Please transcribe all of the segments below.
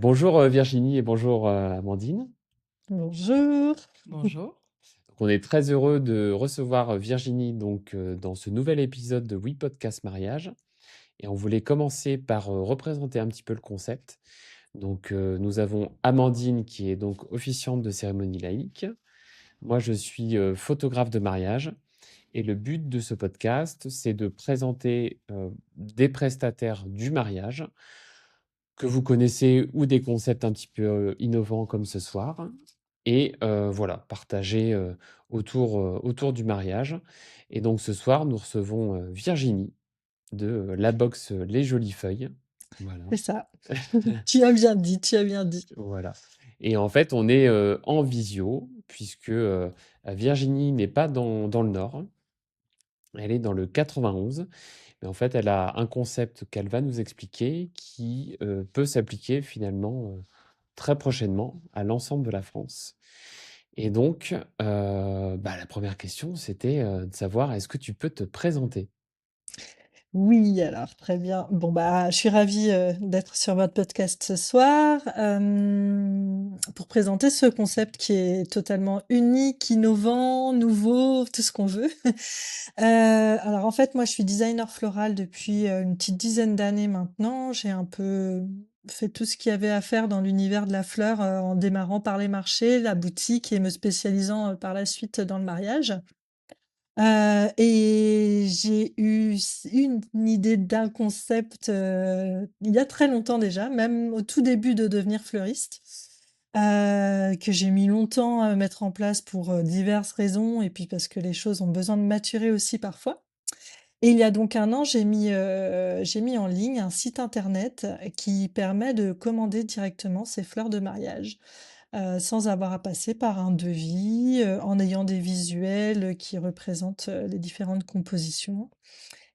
Bonjour Virginie et bonjour Amandine. Bonjour. Bonjour. Donc, on est très heureux de recevoir Virginie dans ce nouvel épisode de We Podcast Mariage. Et on voulait commencer par représenter un petit peu le concept. Nous avons Amandine qui est donc officiante de cérémonie laïque. Moi, je suis photographe de mariage. Et le but de ce podcast, c'est de présenter des prestataires du mariage que vous connaissez ou des concepts un petit peu innovants comme ce soir. Et voilà, partager autour du mariage. Et donc ce soir, nous recevons Virginie de la box Les Jolies Feuilles. Voilà. C'est ça. Tu as bien dit, tu as bien dit. Voilà. Et en fait, on est en visio, puisque Virginie n'est pas dans le Nord, elle est dans le 91. Mais en fait, elle a un concept qu'elle va nous expliquer qui peut s'appliquer finalement très prochainement à l'ensemble de la France. Et donc, la première question, c'était de savoir, est-ce que tu peux te présenter? Oui, alors très bien. Bon bah, je suis ravie d'être sur votre podcast ce soir pour présenter ce concept qui est totalement unique, innovant, nouveau, tout ce qu'on veut. Alors en fait, moi, je suis designer floral depuis une petite dizaine d'années maintenant. J'ai un peu fait tout ce qu'il y avait à faire dans l'univers de la fleur en démarrant par les marchés, la boutique et me spécialisant par la suite dans le mariage. Et j'ai eu une idée d'un concept, il y a très longtemps déjà, même au tout début de devenir fleuriste, que j'ai mis longtemps à mettre en place pour, diverses raisons et puis parce que les choses ont besoin de maturer aussi parfois. Et il y a donc 1 an, j'ai mis en ligne un site internet qui permet de commander directement ses fleurs de mariage. Sans avoir à passer par un devis, en ayant des visuels qui représentent, les différentes compositions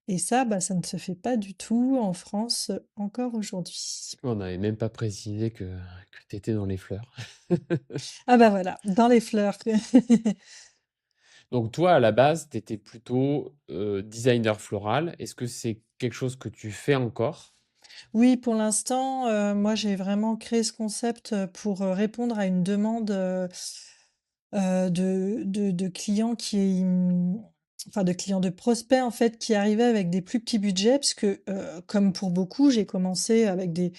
et ça, bah, ça ne se fait pas du tout en France, encore aujourd'hui. On n'avait même pas précisé que tu étais dans les fleurs. Ah bah, voilà, dans les fleurs. Donc toi, à la base, tu étais plutôt designer floral. Est-ce que c'est quelque chose que tu fais encore? Oui, pour l'instant, moi, j'ai vraiment créé ce concept, pour, répondre à une demande, de clients enfin de clients, de prospects en fait qui arrivaient avec des plus petits budgets parce que, comme pour beaucoup, j'ai commencé avec des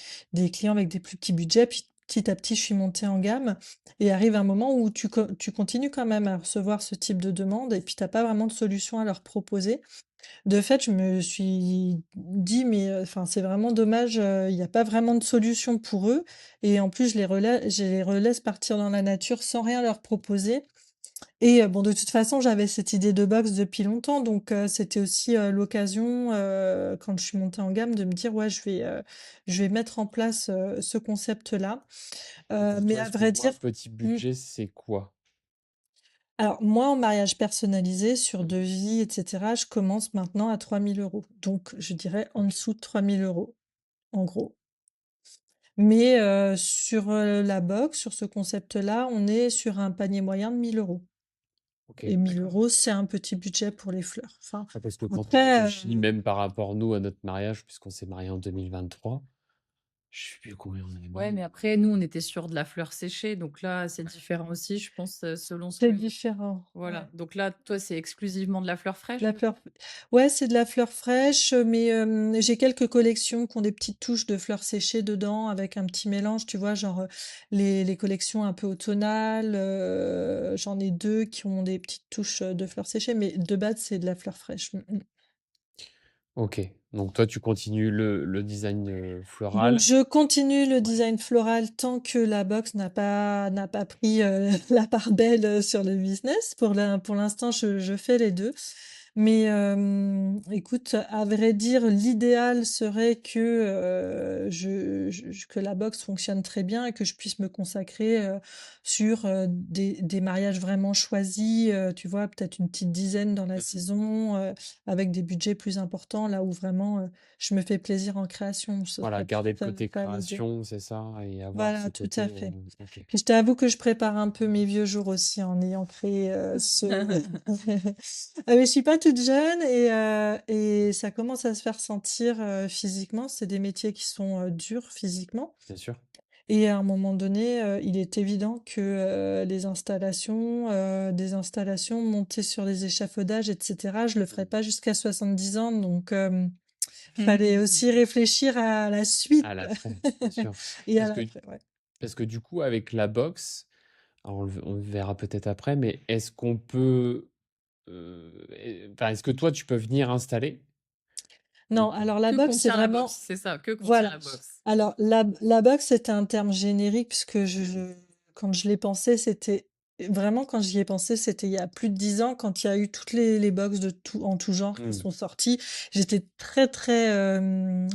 clients avec des plus petits budgets, puis petit à petit, je suis montée en gamme et arrive un moment où tu continues quand même à recevoir ce type de demande et puis tu as pas vraiment de solution à leur proposer. De fait, je me suis dit: «Mais, enfin, c'est vraiment dommage, il y a pas vraiment de solution pour eux et en plus je les relaisse partir dans la nature sans rien leur proposer» et bon, de toute façon, j'avais cette idée de box depuis longtemps donc c'était aussi, l'occasion, quand je suis montée en gamme de me dire: «Ouais, je vais mettre en place, ce concept-là». Et pour Mais toi, à vrai excuse-moi, dire petit mmh, budget, c'est quoi? alors moi, en mariage personnalisé sur devis et cetera, je commence maintenant à 3 000 €. Donc je dirais en Ok, dessous de 3 000 €. En gros. Mais sur, la box, sur ce concept-là, on est sur un panier moyen de 1 000 €. ok, Et 1 000 d'accord. € c'est un petit budget pour les fleurs. Enfin, Ah, parce que quand on après, réfléchit, même par rapport nous à notre mariage, puisqu'on s'est marié en 2023, je sais plus combien on avait Ouais, mis. mais après, nous, on était sur de la fleur séchée, donc là, c'est différent aussi, je pense, selon ce c'est que différent, voilà, ouais. donc là, toi, c'est exclusivement de la fleur De la fraîche? fleur ouais, c'est de la fleur fraîche, mais j'ai quelques collections qui ont des petites touches de fleurs séchées dedans avec un petit mélange, tu vois? Genre, les collections un peu automnales, j'en ai 2 qui ont des petites touches, de fleurs séchées, mais de base, c'est de la fleur fraîche. Mmh mh. Ok, donc toi, tu continues le design Donc floral. je continue le Ouais. design floral tant que la box n'a pas pris, la part belle, sur le business. Pour l'instant, je fais les 2. Mais, écoute, à vrai dire, l'idéal serait que, que la box fonctionne très bien et que je puisse me consacrer, sur, des mariages vraiment choisis, tu vois? Peut-être une petite dizaine dans la Mhm. saison, avec des budgets plus importants, là où vraiment, je me fais plaisir en création, ce Voilà, serait garder le ça côté ça l'idée. création, c'est ça, et avoir ce Voilà, tout à côté. fait. Ok. Puis je t'avoue que je prépare un peu mes vieux jours aussi en ayant créé, ce mais je suis pas toute jeune et ça commence à se faire sentir, physiquement. C'est des métiers qui sont, durs physiquement Bien sûr. et à un moment donné, il est évident que, des installations montées sur les échafaudages et cetera, je le ferai Mmh. pas jusqu'à 70 ans donc fallait aussi réfléchir à la À suite l'après, bien sûr. et à Parce que l'après, ouais. parce que du coup, avec la boxe, alors on le verra peut-être après, mais est-ce qu'on peut, enfin, est-ce que toi, tu peux venir installer? Non, Donc alors la Que boxe, c'est contient la box? vraiment C'est ça, que contient voilà. la box? Alors la boxe, c'était un terme générique puisque quand je l'ai pensé, c'était vraiment quand j'y ai pensé, c'était il y a plus de 10 ans quand il y a eu toutes les box de tout en tout genre qui mmh, sont sorties. J'étais très, très,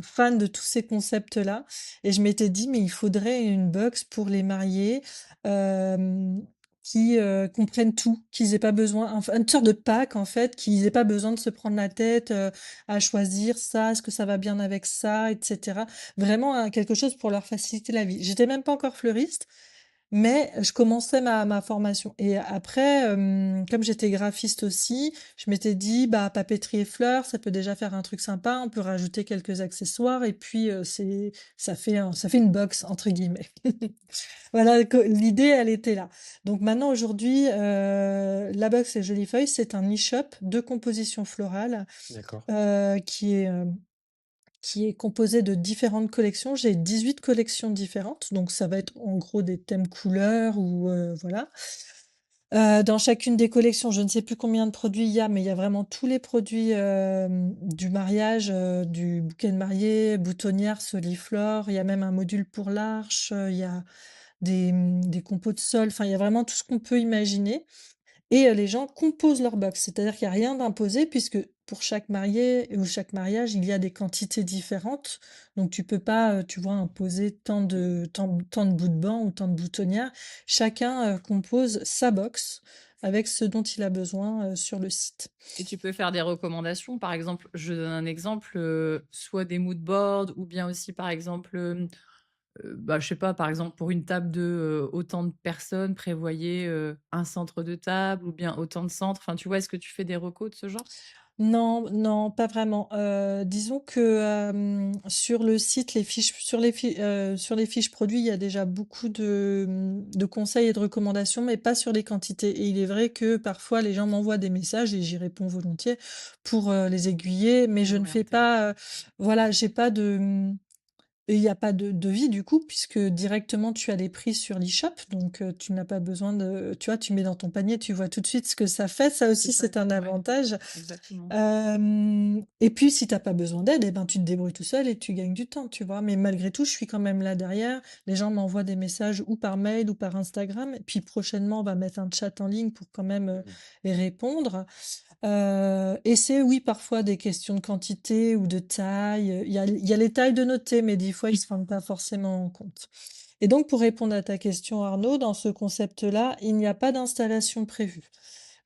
fan de tous ces concepts-là et je m'étais dit: «Mais il faudrait une box pour les mariés, hem, qui, comprennent tout, qu'ils aient pas besoin» enfin une sorte de pack en fait, qu'ils aient pas besoin de se prendre la tête, à choisir ça, est-ce que ça va bien avec ça, et cetera. Vraiment, quelque chose pour leur faciliter la vie. J'étais même pas encore fleuriste, mais je commençais ma formation et après, comme j'étais graphiste aussi, je m'étais dit: «Bah, papeterie et fleurs, ça peut déjà faire un truc sympa, on peut rajouter quelques accessoires et puis, ça fait une box» entre guillemets. Voilà que l'idée, elle était là. Donc maintenant aujourd'hui, la box et Jolies Feuilles, c'est un e-shop de composition florale, d'accord. heu, qui est, hem qui est composé de différentes collections. J'ai 18 collections différentes, donc ça va être en gros des thèmes couleurs ou voilà. Dans chacune des collections, je ne sais plus combien de produits il y a, mais il y a vraiment tous les produits, du mariage, du bouquet de mariée, boutonnière, soliflore. Il y a même un module pour l'arche, il y a des compos de sol, enfin il y a vraiment tout ce qu'on peut imaginer et les gens composent leur box. C'est-à-dire qu'il y a rien d'imposé puisque pour chaque marié ou chaque mariage, il y a des quantités différentes. Donc tu peux pas, tu vois, imposer tant de bouts de banc ou tant de boutonnières. Chacun, compose sa box avec ce dont il a besoin, sur le site. Et tu peux faire des recommandations, par exemple, je donne un exemple, soit des mood boards ou bien aussi, par exemple, bah, je sais pas, par exemple, pour une table de, autant de personnes, prévoyez, un centre de table ou bien autant de centres. Enfin, tu vois, est-ce que tu fais des recos de ce genre? Non, non, pas vraiment. Disons que, sur le site, sur les fiches produits, il y a déjà beaucoup de conseils et de recommandations, mais pas sur les quantités et il est vrai que parfois les gens m'envoient des messages et j'y réponds volontiers pour, les aiguiller, mais je Les ne fais orienter. pas, voilà, j'ai pas de, et il y a pas de devis du coup, puisque directement tu as les prix sur l'e-shop, donc tu n'as pas besoin de tu vois, tu mets dans ton panier, tu vois tout de suite ce que ça fait, ça C'est aussi ça, c'est un ouais, avantage. exactement. Et puis si t'as pas besoin d'aide, eh ben, tu te débrouilles tout seul et tu gagnes du temps, tu vois? Mais malgré tout, je suis quand même là derrière. Les gens m'envoient des messages ou par mail ou par Instagram et puis prochainement, on va mettre un chat en ligne pour quand même, Mmh. y répondre. Et c'est oui, parfois des questions de quantité ou de taille, il y a les tailles de noter, mais des fois, ils se rendent pas forcément en compte. Et donc pour répondre à ta question Arnaud, dans ce concept-là, il n'y a pas d'installation prévue.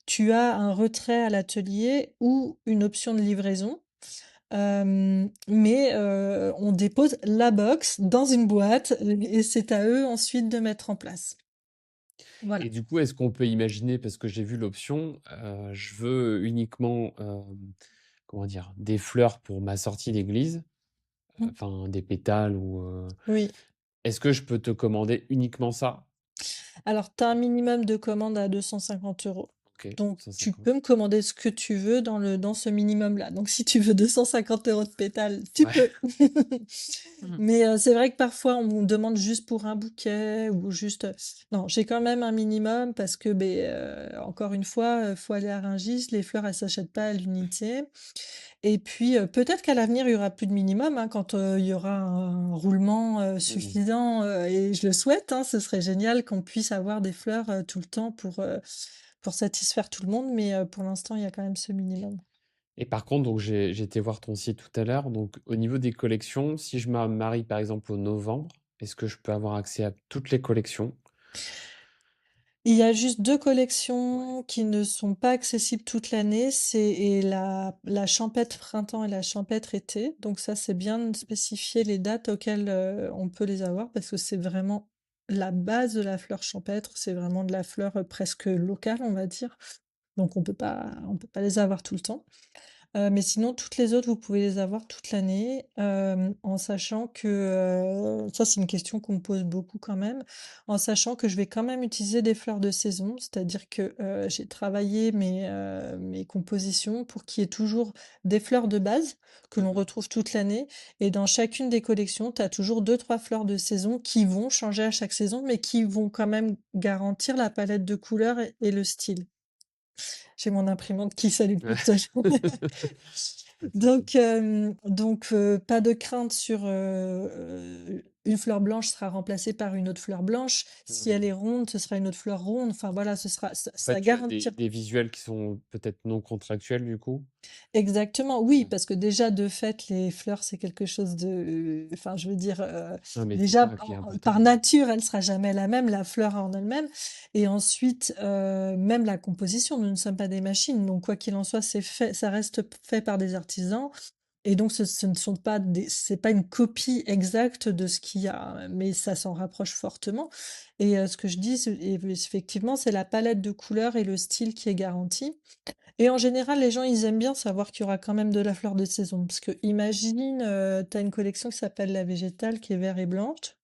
Tu as un retrait à l'atelier ou une option de livraison, mais on dépose la box dans une boîte et c'est à eux ensuite de mettre en place. Voilà. Et du coup, est-ce qu'on peut imaginer, parce que j'ai vu l'option, je veux uniquement, comment dire? Des fleurs pour ma sortie d'église, Mmh. enfin des pétales ou, Oui. est-ce que je peux te commander uniquement ça? Alors, tu as un minimum de commande à 250 €. OK, Donc, tu 150. peux me commander ce que tu veux dans ce minimum-là. Donc, si tu veux 250 € de pétales, tu Ouais. peux. Mmh. Mais, c'est vrai que parfois, on me demande juste pour un bouquet ou juste, non, j'ai quand même un minimum parce que, beh, encore une fois, faut aller à Rungis, les fleurs, elles s'achètent pas à l'unité. Et puis, peut-être qu'à l'avenir, il y aura plus de minimum, hein, quand, il y aura un roulement, Mmh. suffisant, et je le souhaite, hein, ce serait génial qu'on puisse avoir des fleurs, tout le temps pour satisfaire tout le monde, mais, pour l'instant, il y a quand même ce minimum. Et par contre, donc j'ai été voir ton site tout à l'heure, donc au niveau des collections, si je me marie par exemple au novembre, est-ce que je peux avoir accès à toutes les collections? Il y a juste 2 Ouais. collections qui ne sont pas accessibles toute l'année, c'est et la champêtre printemps et la champêtre été, donc ça, c'est bien de spécifier les dates auxquelles, on peut les avoir parce que c'est vraiment la base de la fleur champêtre, c'est vraiment de la fleur, presque locale, on va dire, donc on peut pas les avoir tout le temps. Mais sinon toutes les autres, vous pouvez les avoir toute l'année, en sachant que, ça c'est une question qu'on me pose beaucoup quand même, en sachant que je vais quand même utiliser des fleurs de saison. C'est-à-dire que, j'ai travaillé mes compositions pour qu'il y ait toujours des fleurs de base que l'on Mmh. retrouve toute l'année et dans chacune des collections, tu as toujours deux trois fleurs de saison qui vont changer à chaque saison, mais qui vont quand même garantir la palette de couleurs et le style. J'ai mon imprimante qui s'allume toute seule. Pas de souci. Donc pas de crainte sur, une fleur blanche sera remplacée par une autre fleur blanche. Si elle Mmh. est ronde, ce sera une autre fleur ronde. Enfin voilà, ce sera ça En fait, ça tu as des garantira. des visuels qui sont peut-être non contractuels, du coup? Exactement, oui, Mmh. parce que déjà de fait, les fleurs, c'est quelque chose de enfin, je veux dire, Non, mais c'est déjà ça qui est par important. nature, elle sera jamais la même, la fleur en elle-même et ensuite, même la composition, nous ne sommes pas des machines, donc quoi qu'il en soit, c'est fait ça reste fait par des artisans et donc ce ne sont pas des c'est pas une copie exacte de ce qu'il y a, mais ça s'en rapproche fortement et ce que je dis, c'est effectivement, c'est la palette de couleurs et le style qui est garanti. Et en général, les gens, ils aiment bien savoir qu'il y aura quand même de la fleur de saison. Parce que imagine, tu as une collection qui s'appelle La Végétale, qui est vert et blanche.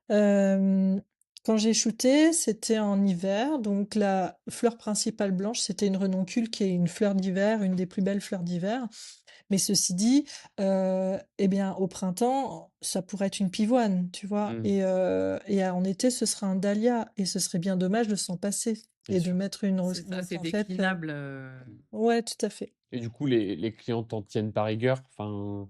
Hem, Quand j'ai shooté, c'était en hiver, donc la fleur principale blanche, c'était une renoncule qui est une fleur d'hiver, une des plus belles fleurs d'hiver. Mais ceci dit, et bien, au printemps, ça pourrait être une pivoine, tu vois? Mmh. Et en été, ce sera un dahlia et ce serait bien dommage de s'en passer Bien et de sûr. mettre une rose C'est ça, donc c'est en fait, déclinable, Mmh. ouais, tout à fait. Et du coup, les clients t'en tiennent par rigueur? Enfin,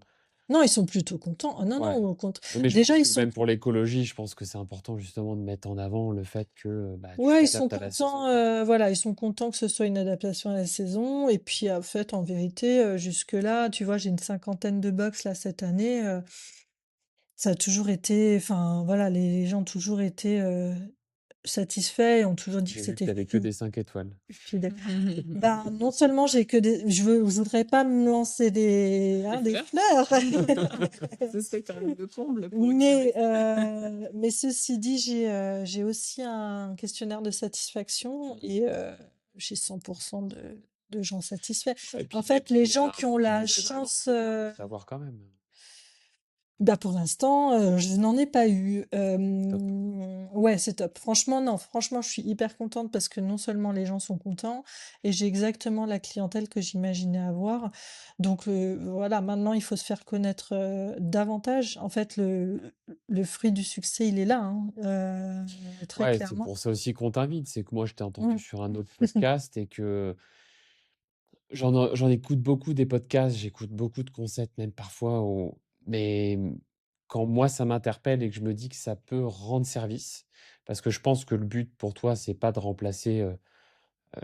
Non, ils sont plutôt contents. Ah non, non, ouais. au compte Non, mais je déjà, pense ils que sont même pour l'écologie, je pense que c'est important justement de mettre en avant le fait que, bah, tu ouais, ils sont t'adaptes à la saison, contents, quoi. voilà, ils sont contents que ce soit une adaptation à la saison et puis, en fait, en vérité, jusque-là, tu vois, j'ai une cinquantaine de box là cette année, ça a toujours été enfin, voilà, les gens ont toujours été, satisfaits et ont toujours dit que J'ai vu que c'était tu avais que des 5 étoiles. fidèle. Ben, non seulement j'ai que des je voudrais pas me lancer Des des fleurs? fleurs. Ce serait quand même le comble pour une floriste. Mais ceci dit, j'ai aussi un questionnaire de satisfaction Mmh. et j'ai 100 de gens satisfaits. Ouais, En et fait, puis les il y gens a un qui ont petit la budget derrière, chance, c'est bien de savoir quand même. bah, pour l'instant, je n'en ai pas eu. Top. Ouais, c'est top. Franchement, non, franchement, je suis hyper contente parce que non seulement les gens sont contents et j'ai exactement la clientèle que j'imaginais avoir. Donc, voilà, maintenant, il faut se faire connaître, davantage. En fait, le fruit du succès, il est là, hein, très Ouais, c'est clairement. pour ça aussi qu'on t'invite. C'est que moi, je t'ai entendu Mmh. sur un autre podcast et que j'en écoute beaucoup des podcasts, j'écoute beaucoup de concepts, même parfois mais quand moi, ça m'interpelle et que je me dis que ça peut rendre service, parce que je pense que le but pour toi, c'est pas de remplacer,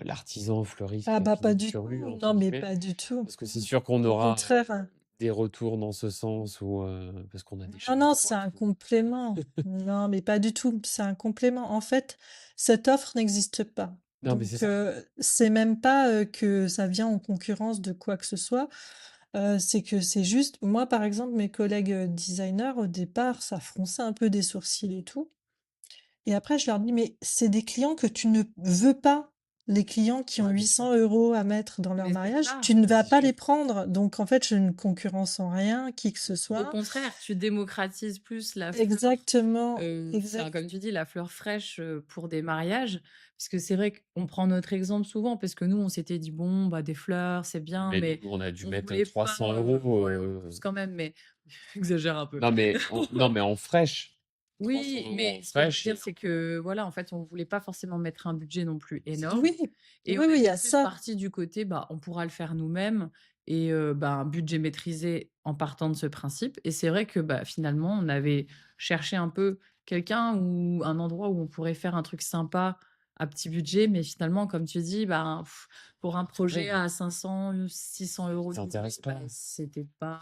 l'artisan fleuriste Ah qui a bah, pas «pignon du sur rue» tout. entre Non, mais guillemets. pas du tout. Parce que c'est sûr qu'on Au aura, contraire. des retours dans ce sens ou, parce qu'on a des Non, chaînes non, de c'est froid qui un font complément. Non, mais pas du tout. C'est un complément. En fait, cette offre n'existe pas. non, mais c'est Donc, ça. c'est même pas que ça vient en concurrence de quoi que ce soit. C'est que c'est juste, moi, par exemple, mes collègues designers, au départ, ça fronçait un peu des sourcils et tout. Et après, je leur dis, mais c'est des clients que tu ne veux pas. Les clients qui ont Ouais, bien sûr. 800 € à mettre dans leur Mais c'est mariage, ça. tu ne Mais vas c'est pas sûr. les prendre. Donc, en fait, je ne concurrence en rien qui que ce Au soit. contraire, tu démocratises plus la fleur, Exactement, enfin, exact. comme tu dis, la fleur fraîche, pour des mariages. Parce que c'est vrai qu'on prend notre exemple souvent, parce que nous, on s'était dit: «Bon, bah, des fleurs, c'est bien», Mais nous, mais on a dû on mettre, voulait pas, 300 €, ouais, un peu plus quand même, mais j'exagère un peu. non, mais en fraîche. 300 Oui, € mais en ce que je veux fraîche dire, et c'est que, voilà, en fait, on voulait pas forcément mettre un budget non plus énorme Oui, et on oui, oui, il y était a plus ça. partis du côté, bah, on pourra le faire nous-mêmes et bah, un budget maîtrisé en partant de ce principe et c'est vrai que, bah, finalement, on avait cherché un peu quelqu'un ou un endroit où on pourrait faire un truc sympa à petit budget, mais finalement, comme tu dis, ben, pour un projet ouais, à 500 ou 600 € ça de budget, intéresse bah, pas. c'était pas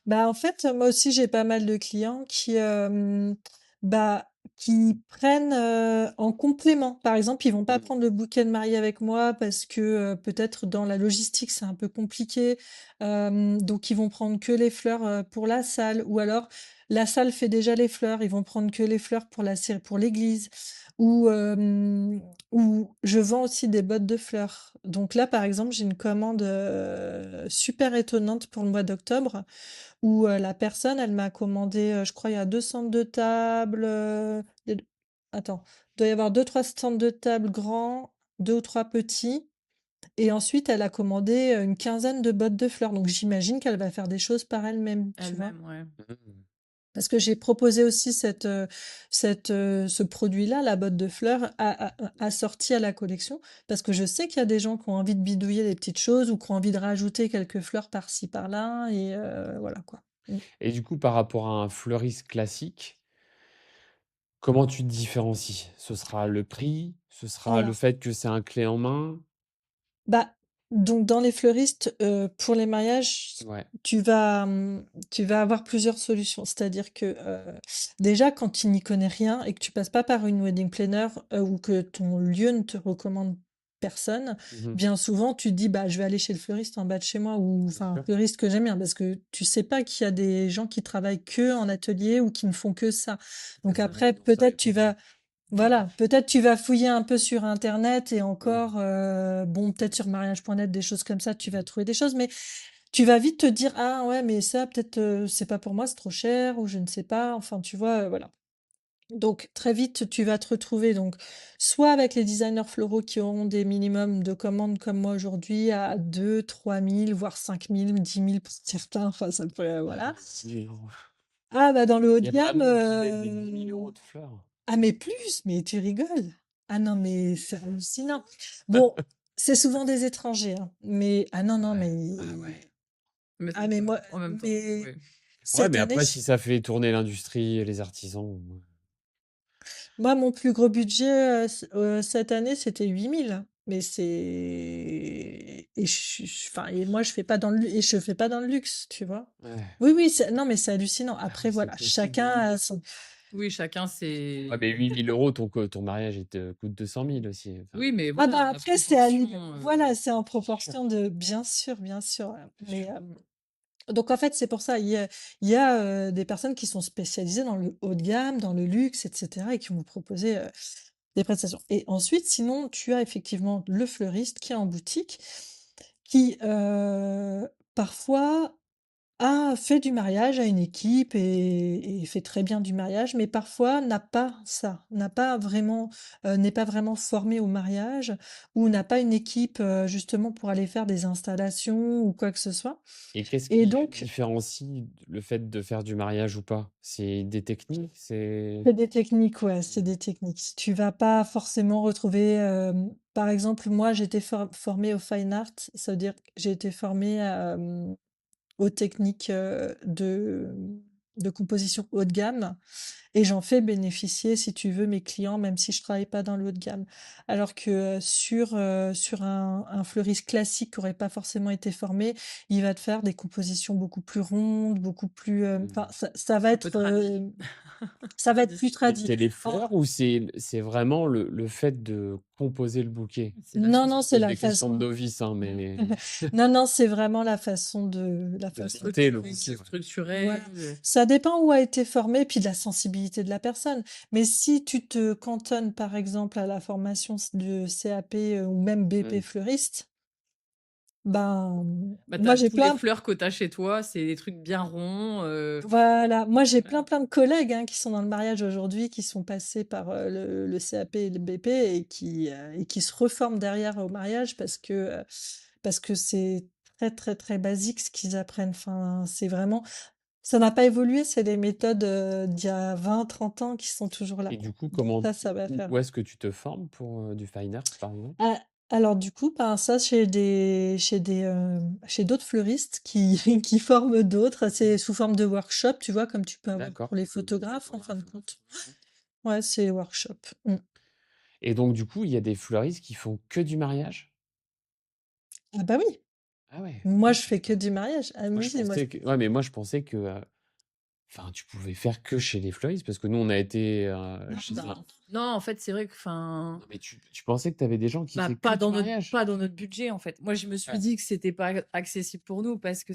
Bah, en fait, moi aussi, j'ai pas mal de clients bah, qui prennent, en complément. Par exemple, ils vont pas Mmh. prendre le bouquet de mariée avec moi parce que, peut-être dans la logistique, c'est un peu compliqué. Donc ils vont prendre que les fleurs, pour la salle ou alors la salle fait déjà les fleurs, ils vont prendre que les fleurs pour la cé pour l'église ou, ou je vends aussi des bottes de fleurs. Donc là, par exemple, j'ai une commande, super étonnante pour le mois d'octobre où, la personne, elle m'a commandé, je crois, il y a 2 centres de table, il y a d attends, il doit y avoir deux trois centres de table grands, 2 ou 3 petits et ensuite elle a commandé, une quinzaine de bottes de fleurs. Donc j'imagine qu'elle va faire des choses par elle-même, tu vois? Elle-même, ouais. Mmh. Parce que j'ai proposé aussi ce produit-là, la botte de fleurs, assorti à la collection, parce que je sais qu'il y a des gens qui ont envie de bidouiller des petites choses ou qui ont envie de rajouter quelques fleurs par-ci par-là et voilà quoi. Mmh. Et du coup, par rapport à un fleuriste classique, comment tu te différencies? Ce sera le prix? Ce sera le Alors, fait que c'est un clé en main? bah, donc dans les fleuristes, pour les mariages, Ouais. tu vas avoir plusieurs solutions. C'est-à-dire que, déjà quand tu n'y connais rien et que tu passes pas par une wedding planner, ou que ton lieu ne te recommande personne, Mmh. bien souvent tu te dis: «Bah, je vais aller chez le fleuriste en bas de chez moi» ou Bien enfin un sûr. fleuriste que j'aime bien parce que tu sais pas qu'il y a des gens qui travaillent que en atelier ou qui ne font que ça. Ça Donc ça après dépend, ça peut-être tu dépend. vas voilà, peut-être tu vas fouiller un peu sur internet et Mmh. encore, bon, peut-être sur mariage.net, des choses comme ça, tu vas trouver des choses, mais tu vas vite te dire: «Ah ouais, mais ça peut-être, c'est pas pour moi, c'est trop cher» ou je ne sais pas, enfin, tu vois? Voilà. Donc très vite, tu vas te retrouver donc soit avec les designers floraux qui auront des minimums de commandes comme moi aujourd'hui à 2 000 3 000 voire 5 000 10 000 pour certains, enfin ça peut, voilà. Oui, Ah bah, dans le haut il y de a gamme, vraiment qui mettent des 10 000 € de fleurs. ah mais plus, mais tu rigoles? Ah non, mais c'est hallucinant. Bon, c'est souvent des étrangers, hein, mais ah non, non, Ouais. mais Ah ouais. Mais ah c'est mais ça, moi, en même temps, mais oui. Ouais, cette mais année, après, si ça fait tourner l'industrie et les artisans, moi, mon plus gros budget, cette année, c'était 8 000. Mais c'est et enfin et moi, je fais pas dans le et je fais pas dans le luxe, tu vois? ouais. Oui, oui, c'est non, mais c'est hallucinant. Ah Après oui, c'est voilà, possible. chacun a son Oui, chacun Ouais, ses mais 8 000 € ton mariage, il te coûte 200 000 aussi, enfin, oui, mais ah voilà, bah, la après c'est à proportion, l'i voilà, c'est en c'est sûr, proportion de bien sûr, c'est mais sûr. donc en fait, c'est pour ça, il y a, des personnes qui sont spécialisées dans le haut de gamme, dans le luxe et cetera et qui vont proposer, des prestations et ensuite, sinon, tu as effectivement le fleuriste qui est en boutique, qui, parfois fait du mariage, a une équipe et fait très bien du mariage, mais parfois n'a pas ça, n'a pas vraiment, n'est pas vraiment formé au mariage ou n'a pas une équipe, justement pour aller faire des installations ou quoi que ce soit Et qu'est-ce et qui donc différencie le fait de faire du mariage ou pas? C'est des techniques? C'est c'est des techniques, ouais, c'est des techniques. Tu vas pas forcément retrouver, par exemple, moi, j'ai été formée au fine art, ça veut dire que j'ai été formée aux techniques, de composition haut de gamme et j'en fais bénéficier, si tu veux, mes clients, même si je travaille pas dans le haut de gamme. Alors que, sur un fleuriste classique qui aurait pas forcément été formé, il va te faire des compositions beaucoup plus rondes, beaucoup plus, enfin, mmh. ça va un peu être, tradi. ça va être plus Traditionnel. tradi. C'est les En fleurs ou c'est vraiment le fait de composer le bouquet? C'est la non, Je non, te c'est pose la des questions de façon novice, hein, mais non, non, c'est vraiment la de façon de monter le structuré bouquet, ouais. voilà. structurel, Ça dépend où a été formé, puis de la sensibilité de la personne. Mais si tu te cantonnes, par exemple, à la formation de CAP, ou même BP Mmh. fleuriste, ben, bah, tu moi as j'ai tous les plein fleurs que tu as chez toi, c'est des trucs bien ronds, voilà, moi j'ai voilà. plein de collègues, hein, qui sont dans le mariage aujourd'hui, qui sont passés par, le CAP et le BP et qui se reforment derrière au mariage parce que c'est très, très, très basique ce qu'ils apprennent. Enfin, c'est vraiment ça n'a pas évolué, c'est des méthodes, d'il y a 20 30 ans qui sont toujours là. Et du coup, Donc comment ça va faire où est-ce que tu te formes pour, du fine art, par exemple? ah, alors du coup, ben, ça chez d'autres fleuristes qui qui forment d'autres. C'est sous forme de workshop, tu vois? Comme tu peux avoir D'accord, pour les comme pour les photographes, en fin de photographes, ouais. compte. Ouais, c'est workshop. Mmh. Et donc du coup, il y a des fleuristes qui font que du mariage? Ah bah oui, Ah ouais, moi OK. je fais que du mariage. Ah Moi, oui, je c'est moi pensais que ouais, mais moi, je pensais que, enfin, tu pouvais faire que chez les fleuristes? Parce que nous, on a été, Non, chez non, un non. Non, en fait, c'est vrai que, enfin, non, mais tu pensais que tu avais des gens qui bah, faisaient que du mariage? pas dans notre budget, en fait. Moi, je me suis Ouais. dit que c'était pas accessible pour nous parce que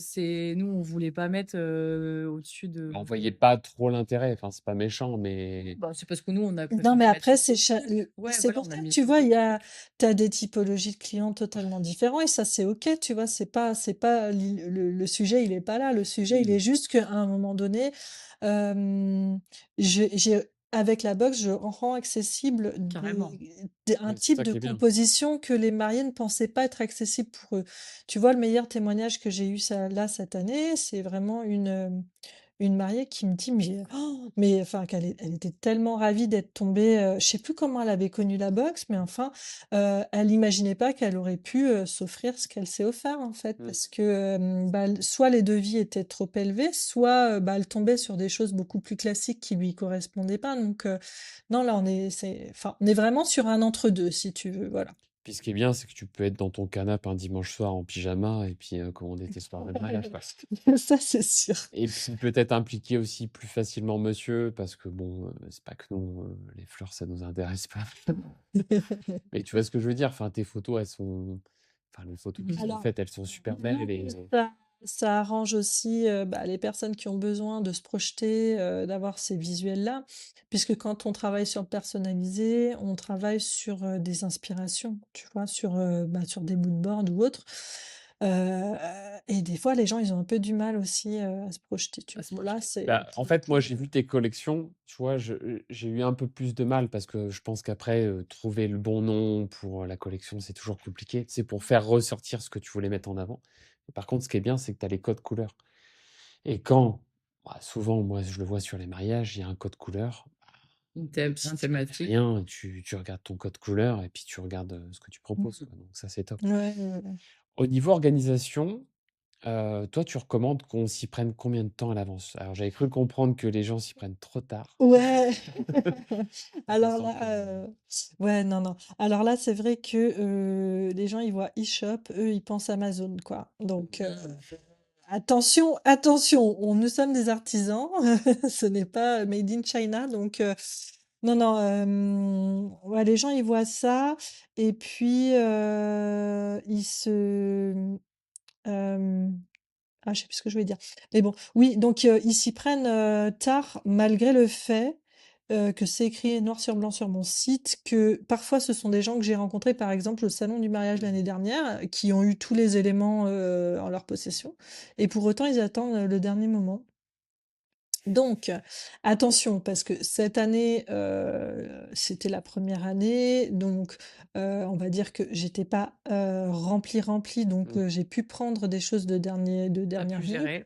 nous, on voulait pas mettre, au-dessus de On voyait pas trop l'intérêt, enfin, c'est pas méchant, mais bah, c'est parce que nous, on a Non, mais préféré mettre après, sur d'autres trucs. Ouais, c'est voilà, pour on a ça que mis tu sur vois, d'autres trucs. t'as des typologies de clients totalement différents et ça, c'est OK, tu vois. C'est pas, le sujet, il est pas là. Le sujet, il Mmh. est juste qu'à un moment donné, euh, avec la box, je rends accessible Carrément. un Ouais, c'est type ça de qui est bien. composition que les mariés ne pensaient pas être accessible pour eux. Tu vois, le meilleur témoignage que j'ai eu là cette année, c'est vraiment une mariée qui me dit, mais enfin, elle était tellement ravie d'être tombée. Je sais plus comment elle avait connu la boxe, mais enfin, elle imaginait pas qu'elle aurait pu s'offrir ce qu'elle s'est offert en fait, Mmh. parce que bah, soit les devis étaient trop élevés, soit bah, elle tombait sur des choses beaucoup plus classiques qui lui correspondaient pas. Donc non, là enfin, on est vraiment sur un entre-deux, si tu veux, voilà. Puis ce qui est bien, c'est que tu peux être dans ton canapé un dimanche soir en pyjama et puis, commander tes soirées de mariage, quoi. Ça, c'est sûr. Et puis peut-être impliquer aussi plus facilement monsieur parce que bon, c'est pas que nous, les fleurs, ça nous intéresse pas. Mais tu vois ce que je veux dire? Enfin, tes photos, elles sont enfin, les photos qui Mmh. sont Alors, faites, elles sont super belles et ça, ça arrange aussi bah, les personnes qui ont besoin de se projeter, d'avoir ces visuels-là, puisque quand on travaille sur le personnalisé, on travaille sur des inspirations, tu vois, bah, sur des mood boards ou autres. Euh, et des fois, les gens, ils ont un peu du mal aussi à se projeter, tu À vois. se Bon, là, projeter. c'est bah, en pour le fait, moi, coup. j'ai vu tes collections, tu vois? J'ai eu un peu plus de mal parce que je pense qu'après, trouver le bon nom pour, la collection, c'est toujours compliqué, tu sais, pour faire ressortir ce que tu voulais mettre en avant. Par contre, ce qui est bien, c'est que tu as les codes couleurs et quand bah, souvent, moi, je le vois sur les mariages, il y a un code couleur. Si Un tu connais thématique. rien, tu regardes ton code couleur et puis tu regardes, ce que tu proposes, Mhm. quoi, donc ça, c'est top. Ouais, ouais, ouais. Au niveau organisation, toi, tu recommandes qu'on s'y prenne combien de temps à l'avance? Alors, j'avais cru comprendre que les gens s'y prennent trop tard. Ouais. Ça Alors sent là, que ouais, non, non. Alors là, c'est vrai que les gens, ils voient e-shop, eux, ils pensent Amazon, quoi. Donc, attention, attention, nous sommes des artisans, ce n'est pas made in China, donc non, non, ouais, les gens, ils voient ça, et puis euh, je sais plus ce que je voulais dire. Mais bon, oui, donc ils s'y prennent tard, malgré le fait que c'est écrit noir sur blanc sur mon site, que parfois ce sont des gens que j'ai rencontrés, par exemple, au salon du mariage mmh. l'année dernière, qui ont eu tous les éléments en leur possession, et pour autant ils attendent le dernier moment. Donc, attention, parce que cette année, c'était la première année, donc on va dire que j'étais pas remplie, donc Mmh. j'ai pu prendre des choses de Tu as pu dernière minute. gérer.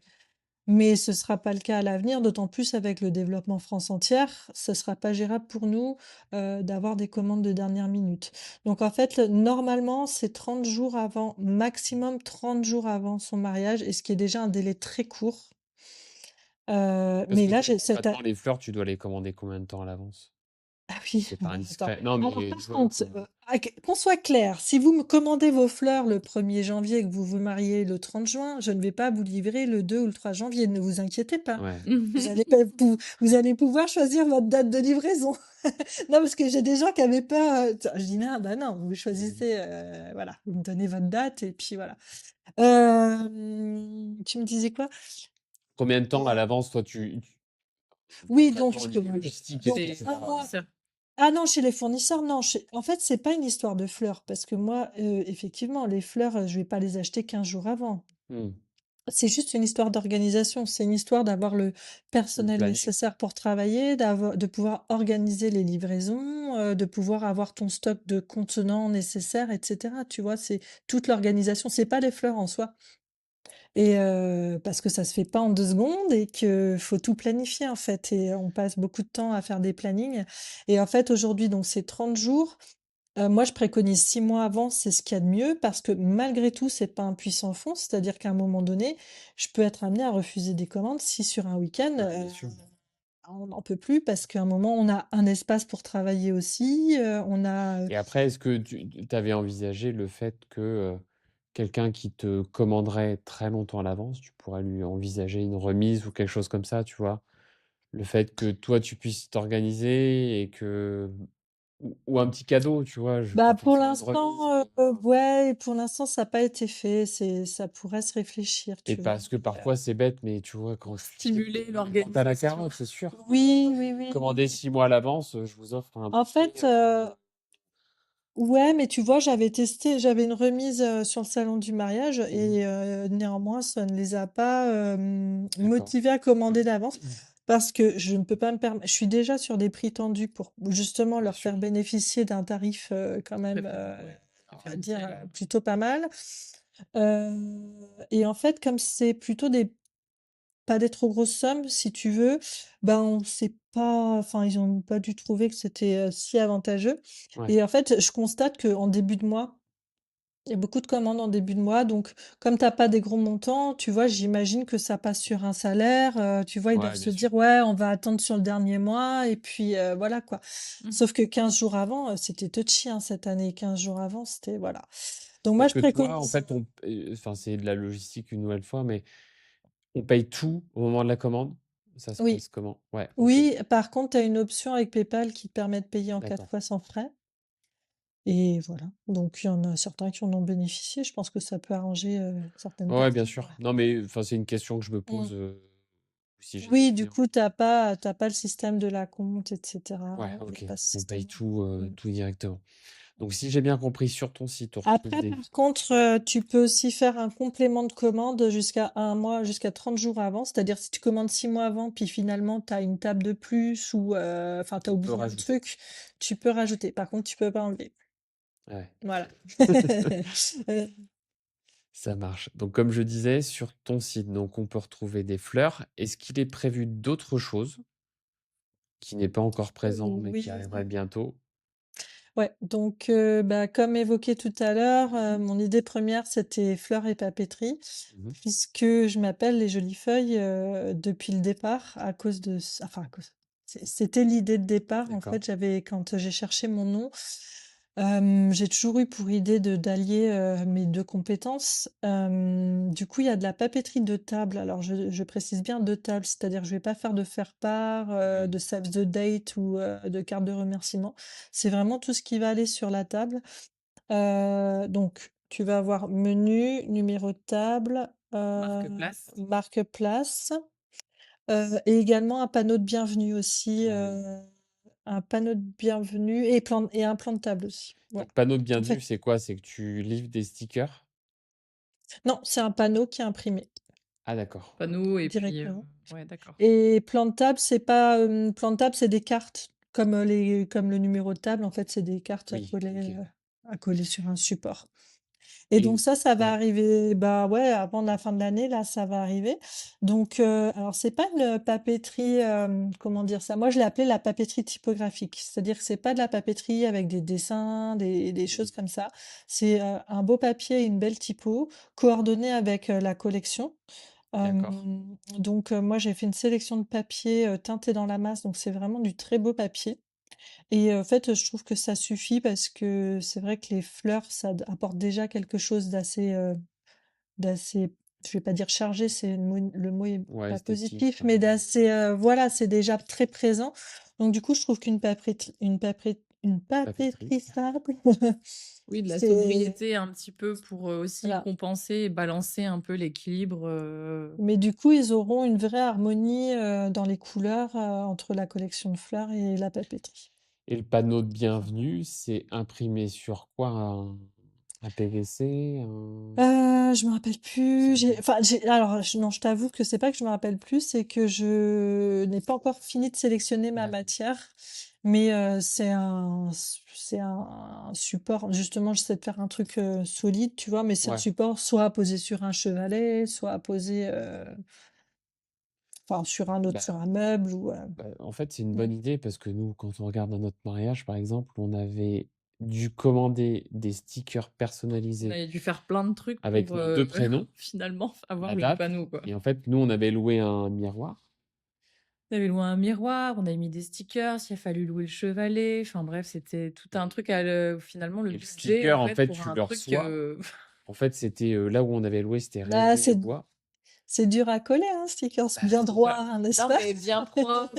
Mais ce sera pas le cas à l'avenir, d'autant plus avec le développement France entière, ce sera pas gérable pour nous, d'avoir des commandes de dernière minute. Donc en fait, normalement, c'est 30 jours avant, maximum 30 jours avant son mariage, et ce qui est déjà un délai très court. Parce Mais que là, toi, j'ai cette concrètement, les fleurs, tu dois les commander combien de temps à l'avance? Ah Si oui, c'est pas bah, attends. indiscret. Non, Alors mais par tu vois, contre, qu'on soit clair, si vous me commandez vos fleurs le 1er janvier et que vous vous mariez le 30 juin, je ne vais pas vous livrer le 2 ou le 3 janvier, ne vous inquiétez pas. ouais. Vous allez pouvoir choisir votre date de livraison. Non, parce que j'ai des gens qui avaient peur. Je dis non, bah non, vous Mmh. choisissez, voilà, vous me donnez votre date et puis voilà. Tu me disais quoi? Combien de temps à l'avance, toi, Oui, donc concrètement, je au niveau commande. logistique et Donc, C'est cetera? fournisseur. non, chez les fournisseurs, non. En fait, c'est pas une histoire de fleurs, parce que moi, effectivement, les fleurs, je vais pas les acheter 15 jours avant. Mmh. C'est juste une histoire d'organisation. C'est une histoire d'avoir le Le personnel planning. nécessaire pour travailler, de pouvoir organiser les livraisons, de pouvoir avoir ton stock de contenants nécessaires, etc. Tu vois, c'est toute l'organisation. C'est pas les fleurs en soi. Et parce que ça se fait pas en 2 secondes et que faut tout planifier, en fait, et on passe beaucoup de temps à faire des plannings, et en fait, aujourd'hui, donc c'est 30 jours. Moi, je préconise 6 mois avant, c'est ce qu'il y a de mieux, parce que malgré tout, c'est pas un puissant fond. C'est-à-dire qu'à un moment donné, je peux être amenée à refuser des commandes si sur un week-end, Ouais, bien sûr. on n'en peut plus, parce qu'à un moment, on a un espace pour travailler aussi, on a, Et après, est-ce que tu avais envisagé le fait que, quelqu'un qui te commanderait très longtemps à l'avance, tu pourrais lui envisager une remise ou quelque chose comme ça, tu vois? Le fait que toi, tu puisses t'organiser et que ou un petit cadeau, tu vois? Bah, Pas pour forcément une remise, l'instant, ouais, pour l'instant, ça a pas été fait. Ça pourrait se réfléchir, et tu vois? parce que parfois c'est bête, mais tu vois, quand Pour tu dis stimuler quand tu la l'organisation. carotte, c'est sûr. Oui, oui, oui. Commander 6 mois à l'avance, je vous offre un En bouquet, fait, ouais, mais tu vois, j'avais une remise, sur le salon du mariage mmh. et néanmoins, ça ne les a pas, D'accord. motivés à commander d'avance parce que je ne peux pas me permettre. Je suis déjà sur des prix tendus pour justement Bien leur sûr. faire bénéficier d'un tarif, quand même, Ouais, on va dire, préférentiel. plutôt pas mal. Et en fait, comme c'est plutôt des pas des trop grosses sommes, si tu veux, ben, on sait pas enfin, ils ont pas dû trouver que c'était, si avantageux Ouais. et en fait, je constate qu'en début de mois, il y a beaucoup de commandes en début de mois donc comme tu as pas des gros montants, tu vois, j'imagine que ça passe sur un salaire, tu vois, ils doivent Ouais, se bien sûr. dire: «Ouais, on va attendre sur le dernier mois» et puis, voilà, quoi. Mmh. Sauf que 15 jours avant, c'était touchy, hein, cette année. 15 jours avant, c'était voilà. Donc moi, Parce je que toi, en préconise fait, enfin, c'est de la logistique une nouvelle fois, mais on paye tout au moment de la commande? Ça se oui, passe comment? Ouais, OK, oui, par contre, tu as une option avec PayPal qui te permet de payer en 4 d'accord. fois sans frais. Et voilà, donc il y en a certains qui en ont bénéficié. Je pense que ça peut arranger, certaines Ouais, ouais, bien personnes, sûr. ouais. Non, mais enfin, c'est une question que je me Mmh. pose, si j'ai des Oui, du clients. coup, tu as pas le système de la compte et cetera. Ouais, Il y a OK, pas ce on paye système-là. tout, Mmh. tout directement. Donc si j'ai bien compris, sur ton site, on retrouve Après, des par contre, tu peux aussi faire un complément de commande jusqu'à 1 mois, jusqu'à 30 jours avant. C'est-à-dire si tu commandes 6 mois avant, puis finalement tu as une table de plus ou enfin tu as on peut oublié un rajouter. truc, tu peux rajouter. Par contre, tu peux pas enlever. Ouais, Voilà. Heu, ça marche. Donc comme je disais, sur ton site, donc on peut retrouver des fleurs. Est-ce qu'il est prévu d'autres choses qui n'est pas encore présent, mais qui oui. arriverait bientôt? Ouais, donc bah, comme évoqué tout à l'heure, mon idée première, c'était fleurs et papeterie, Mmh. puisque je m'appelle Les Jolies Feuilles, depuis le départ à cause de ç enfin à cause c'était l'idée de départ en D'accord. fait, quand j'ai cherché mon nom, j'ai toujours eu pour idée de d'allier, mes 2 compétences. Du coup, il y a de la papeterie de table. Alors je précise bien de table, c'est-à-dire que je vais pas faire de faire-part, Mmh. de save the date ou, de carte de remerciement. C'est vraiment tout ce qui va aller sur la table. Donc tu vas avoir menu, numéro de table, Marque place. marque place, et également un panneau de bienvenue aussi, Ah oui. un panneau de bienvenue et un plan de table aussi. Voilà. Donc panneau de En bienvenue, fait c'est quoi? C'est que tu livres des stickers? non, c'est un panneau qui est imprimé Ah d'accord. Panneau et puis, directement ouais, d'accord. et plan de table, c'est pas, plan de table, c'est des cartes comme, comme le numéro de table, en fait, c'est des cartes Oui, OK. à coller sur un support. Et donc Et ça va ouais, arriver, bah, ouais, avant la fin de l'année, là, ça va arriver. Donc, alors c'est pas une papeterie, comment dire ça? Moi, je l'ai appelé la papeterie typographique. C'est-à-dire que c'est pas de la papeterie avec des dessins, des mmh, choses comme ça. C'est, un beau papier et une belle typo coordonnée avec, la collection. d'accord. Donc, moi, j'ai fait une sélection de papiers, teintés dans la masse, donc c'est vraiment du très beau papier. Et en fait, je trouve que ça suffit parce que c'est vrai que les fleurs, ça apporte déjà quelque chose d'assez, je vais pas dire chargé, le mot est Ouais, pas esthétique, positif, enfin, mais d'assez, voilà, c'est déjà très présent. Donc du coup, je trouve une papeterie. papeterie simple, Oui, de la c'est sobriété un petit peu pour, aussi voilà. compenser et balancer un peu l'équilibre, Mais du coup, ils auront une vraie harmonie, dans les couleurs, entre la collection de fleurs et la papeterie. Et le panneau de bienvenue, c'est imprimé sur quoi? Un PVC? Je me rappelle Ça plus, dit alors je non, je t'avoue que c'est pas que je me rappelle plus, c'est que je n'ai pas encore fini de sélectionner ma d'accord. matière, mais c'est un support justement, j'essaie de faire un truc, solide, tu vois? Mais c'est un Ouais, support soit à poser sur un chevalet, soit à poser, enfin sur bah un meuble ou, en fait, c'est une mmh. bonne idée parce que nous, quand on regarde à notre mariage, par exemple, on avait dû commander des stickers on personnalisés avait dû faire plein de trucs avec pour, nos 2 prénoms, finalement avoir la le date, panneau, quoi. et en fait, nous, on avait loué un miroir. On avait loué un miroir, on avait mis des stickers, il a fallu louer le chevalet, enfin bref, c'était tout un truc à le finalement le Et le budget en sticker, en fait fait, pour tu un le truc, reçois. En fait, c'était, là où on avait loué, c'était Bah, résillé bois. c'est dur à coller, hein, stickers Bah, bien c'est droit, ça. hein, n'est-ce Non, pas? mais bien propre,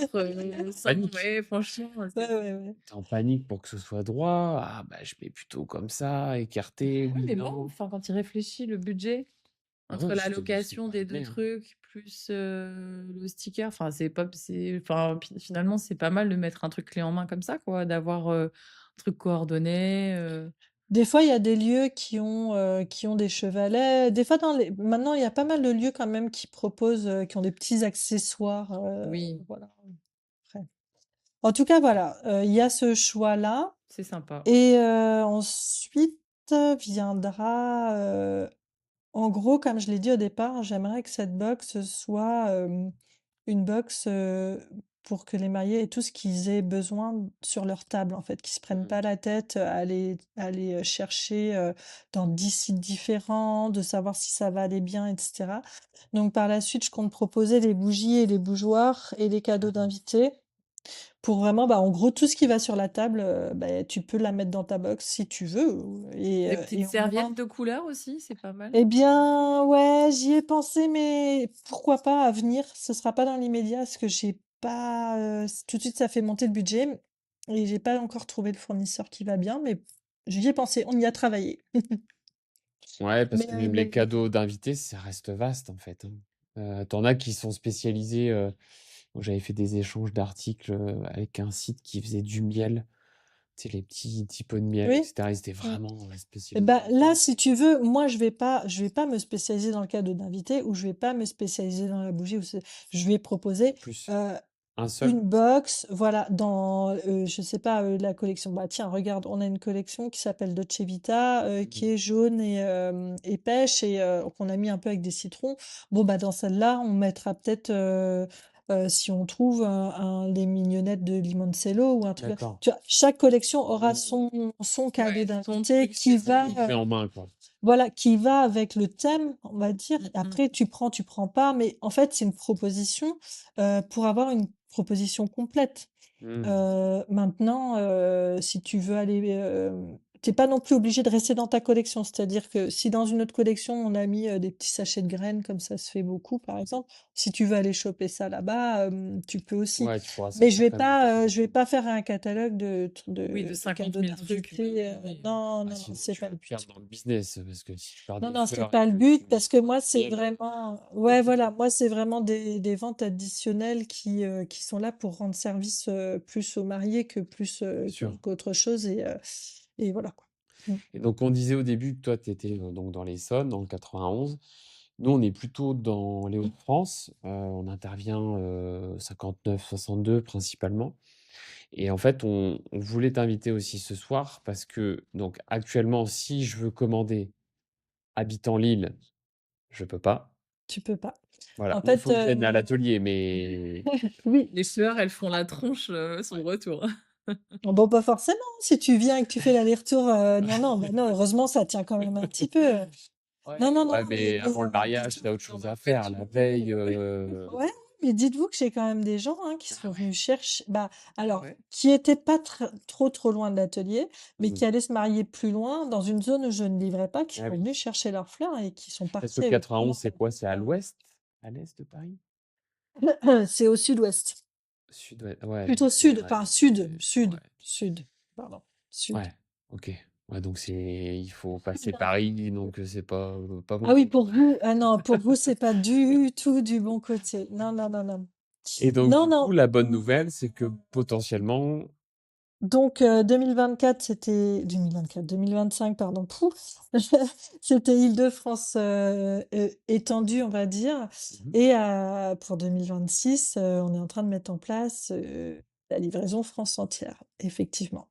sans Panique. ouais, franchement, Ouais, ouais, ouais. Tu en panique pour que ce soit droit. «Ah bah, je mets plutôt comme ça, écarté, ouais, oui, mais bon, non». enfin, quand tu y réfléchis, le budget Ah entre ouais, je te dis, c'est l'allocation pas des 2 donné, hein. trucs plus, le sticker, enfin, enfin, finalement, c'est pas mal de mettre un truc clé en main comme ça, quoi, d'avoir, un truc coordonné, Des fois, il y a des lieux qui ont des chevalets. Des fois, maintenant, il y a pas mal de lieux quand même qui proposent, qui ont des petits accessoires, oui, voilà, après. En tout cas, voilà, il y a ce choix-là c'est sympa. et ensuite viendra, en gros, comme je l'ai dit au départ, j'aimerais que cette box soit, une box, pour que les mariés aient tout ce qu'ils aient besoin sur leur table, en fait, qu'ils se prennent Mmh. pas la tête à aller, chercher, dans 10 sites différents, de savoir si ça va aller bien et cetera. Donc par la suite, je compte proposer les bougies et les bougeoirs et les cadeaux Ah, d'invités pour vraiment, bah, en gros, tout ce qui va sur la table, bah, tu peux la mettre dans ta box si tu veux, Des petites et au moins serviettes de couleur aussi, c'est pas mal. eh bien, ouais, j'y ai pensé, mais pourquoi pas à venir? Ce sera pas dans l'immédiat parce que j'ai pas, tout de suite, ça fait monter le budget et j'ai pas encore trouvé le fournisseur qui va bien, mais j'y ai pensé, on y a travaillé. ouais, parce Mais, que même les cadeaux d'invités, ça reste vaste, en fait, hein. Tu as qui sont spécialisés, moi, j'avais fait des échanges d'articles, avec un site qui faisait du miel, tu sais, les petits pots de miel et oui. cetera. Ils étaient Mmh. vraiment, Et spécialisés bah, là, là-dedans. si tu veux, moi, je vais pas me spécialiser dans le cadeau d'invité ou je vais pas me spécialiser dans la bougie ou je vais proposer, Plus heu un seul? une box, voilà, dans, je sais pas, la collection. Bah, tiens, regarde, on a une collection qui s'appelle Dolce Vita, Mmh. qui est jaune et pêche et qu'on a mis un peu avec des citrons. Bon, bah, dans celle-là, on mettra peut-être, si on trouve les mignonnettes de limoncello ou un truc D'accord. tu vois? Chaque collection aura Mmh. son cadeau Ouais, son d'invité truc qui va, spécifique. Clé en main, quoi. voilà, qui va avec le thème, on va dire. Mmh mh. Après, tu prends pas, mais en fait, c'est une proposition, pour avoir une proposition complète. Mmh. Maintenant, si tu veux aller, tu pas non plus obligé de rester dans ta collection. C'est-à-dire que si dans une autre collection, on a mis, des petits sachets de graines comme ça se fait beaucoup, par exemple, si tu veux aller choper ça là-bas, tu peux aussi. Ouais, tu pourras Mais sortir quand même de ta je vais collection. pas faire un catalogue Oui, de de 50 cadeaux 000 trucs, oui, d'invités, oui, oui. non, Bah, non, non, sinon c'est tu pas vas le perdre but. dans le business, parce que si tu pars Non, des non, c'est fleurs et pas le que but tu parce que moi, du c'est miel, vraiment ouais, voilà, moi, c'est vraiment des ventes additionnelles qui sont là pour rendre service, plus aux mariés que plus, bien sûr. qu'autre chose et voilà, quoi. Mmh. Et donc on disait au début que toi, tu étais, donc dans l'Essonne, dans le 91. Nous, on est plutôt dans les Hauts-de-France, on intervient, 59-62 principalement. Et en fait, on voulait t'inviter aussi ce soir parce que donc actuellement, si je veux commander habitant Lille, je peux pas. Tu peux pas. Voilà, En il fait, faut que je vienne à l'atelier, mais oui. Les fleurs, elles font la tronche, son retour. Bon, pas forcément, si tu viens et que tu fais l'aller-retour, non, non, bah, non, heureusement, ça tient quand même un petit peu. Non, ouais, non, non, ouais, mais avant le mariage, tu as autre Non, chose mais à en fait, faire. tu La veille, ouais, mais dites-vous que j'ai quand même des gens, hein, qui ah sont ouais, venus chercher bah, ah alors, ouais? qui étaient pas trop loin de l'atelier, mais mmh, qui allaient se marier plus loin, dans une zone où je ne livrais pas, qui ah sont oui. venus chercher leurs fleurs et qui sont Parce que partis le avec 91, c'est quoi? C'est à l'ouest? À l'est de Paris? c'est au sud-ouest. Sud-ouest, ouais, donc Plutôt c'est sud, ouais, enfin c'est ouais, sud, pardon, sud. ouais, OK. Ouais, donc il faut passer Paris, donc c'est pas Ah bon. oui, pour vous, ah non, pour vous, c'est pas du tout du bon côté. Non, non, non, non. Et donc Non, du coup, non. la bonne nouvelle, c'est que potentiellement Donc 2024, c'était 2024, 2025, pardon. Pouf. C'était Île-de-France étendue, on va dire. mmh Et pour 2026, on est en train de mettre en place la livraison France entière, effectivement.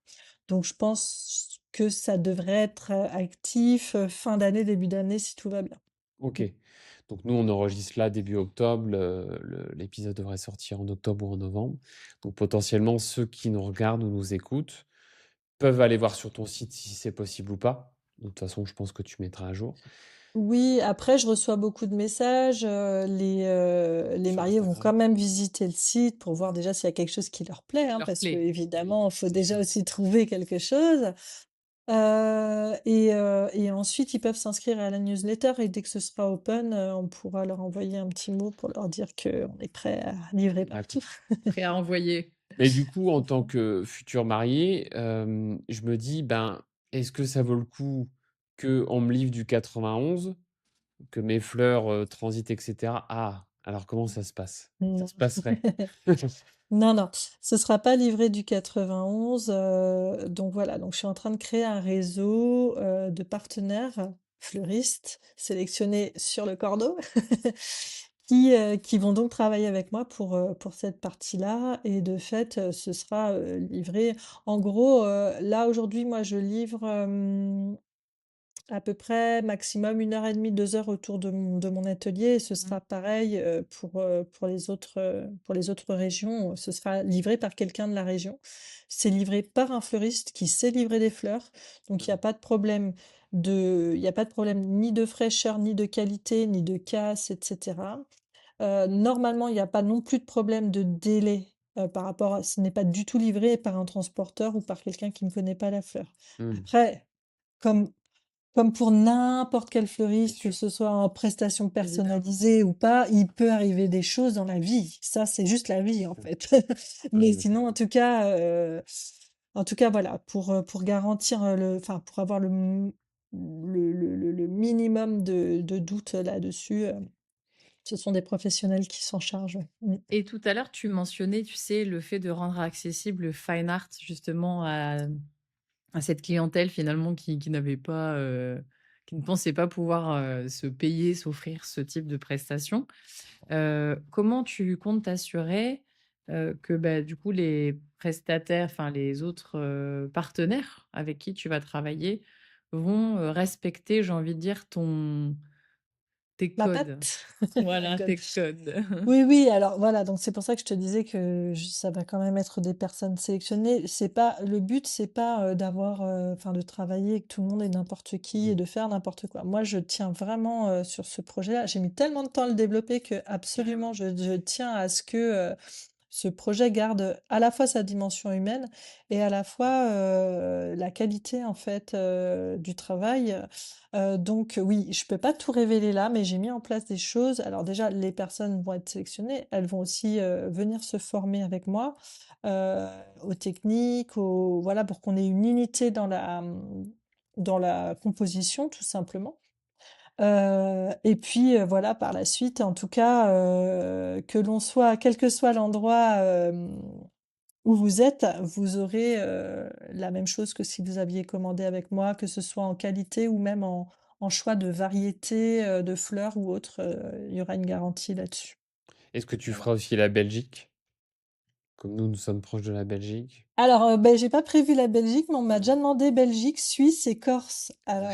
Donc je pense que ça devrait être actif fin d'année, début d'année, si tout va bien. OK. Donc nous, on enregistre là début octobre, l'épisode devrait sortir en octobre ou en novembre. Donc potentiellement, ceux qui nous regardent ou nous écoutent peuvent aller voir sur ton site si c'est possible ou pas. De toute façon, je pense que tu mettras à jour Oui, après, je reçois beaucoup de messages. Les sur mariés vont Instagram. quand même visiter le site pour voir déjà s'il y a quelque chose qui leur plaît, Qui hein, leur parce que plaît. Oui, évidemment, il faut C'est déjà sûr. aussi trouver quelque chose. Et ensuite, ils peuvent s'inscrire à la newsletter et dès que ce sera open, on pourra leur envoyer un petit mot pour leur dire qu'on est prêt à livrer D'accord. partout. Prêt à envoyer. Mais du coup, en C'est tant ça. que futur marié, je me dis: «Ben, est-ce que ça vaut le coup qu'on me livre du 91, que mes fleurs, transitent et cetera?» Ah! Alors comment ça se passe? Ça Non. se passerait? Non, non, ce sera pas livré du 91, donc voilà, donc je suis en train de créer un réseau, de partenaires fleuristes sélectionnés sur le cordeau qui vont donc travailler avec moi pour cette partie-là et de fait, ce sera, livré en gros, là aujourd'hui moi je livre, à peu près maximum 1 h 30, 2 heures autour de mon atelier et ce Mmh. sera pareil, pour les autres régions, ce sera livré par quelqu'un de la région. C'est livré par un fleuriste qui sait livrer des fleurs, donc Mmh. il y a pas de problème ni de fraîcheur, ni de qualité, ni de casse et cetera. Normalement, il y a pas non plus de problème de délai, par rapport à ce n'est pas du tout livré par un transporteur ou par quelqu'un qui ne connaît pas la fleur. Mmh. Après, comme comme pour n'importe quel Bien fleuriste, que sûr, ce soit en prestation Évidemment. personnalisée ou pas, il peut arriver des choses dans la vie. Ça, c'est juste la vie, en sûr. fait. Ouais, Mais je sinon, en tout cas, voilà, pour garantir, enfin, pour avoir le minimum de doute là-dessus, ce sont des professionnels qui s'en chargent, ouais. Mmh. Et tout à l'heure, tu mentionnais, tu sais, le fait de rendre accessible le fine art justement à cette clientèle finalement qui n'avait pas, qui ne pensait pas pouvoir, se payer, s'offrir ce type de prestation. Comment tu comptes t'assurer, que, bah, du coup, les prestataires, enfin les autres, partenaires avec qui tu vas travailler vont, respecter, j'ai envie de dire, tes Ma codes? patte, ma Voilà, colle. tes codes. Oui, oui, alors voilà, donc c'est pour ça que je te disais que ça va quand même être des personnes sélectionnées. C'est pas le but, c'est pas d'avoir, enfin de travailler avec tout le monde et n'importe qui et Mmh. de faire n'importe quoi. Moi, je tiens vraiment sur ce projet-là. J'ai mis tellement de temps à le développer que absolument, je tiens à ce que ce projet garde à la fois sa dimension humaine et à la fois, la qualité en fait, du travail. Donc oui, je peux pas tout révéler là, mais j'ai mis en place des choses. Alors déjà, les personnes vont être sélectionnées, elles vont aussi, venir se former avec moi, heu, aux techniques, voilà, pour qu'on ait une unité dans la composition tout simplement. Et puis, voilà, par la suite, en tout cas, que l'on soit quel que soit l'endroit, où vous êtes, vous aurez, la même chose que si vous aviez commandé avec moi, que ce soit en qualité ou même en choix de variété, de fleurs ou autre, il y aura une garantie là-dessus. Est-ce que tu Voilà. feras aussi la Belgique? Comme nous sommes proches de la Belgique. Alors, j'ai pas prévu la Belgique, mais on m'a déjà demandé Belgique, Suisse et Corse. Alors,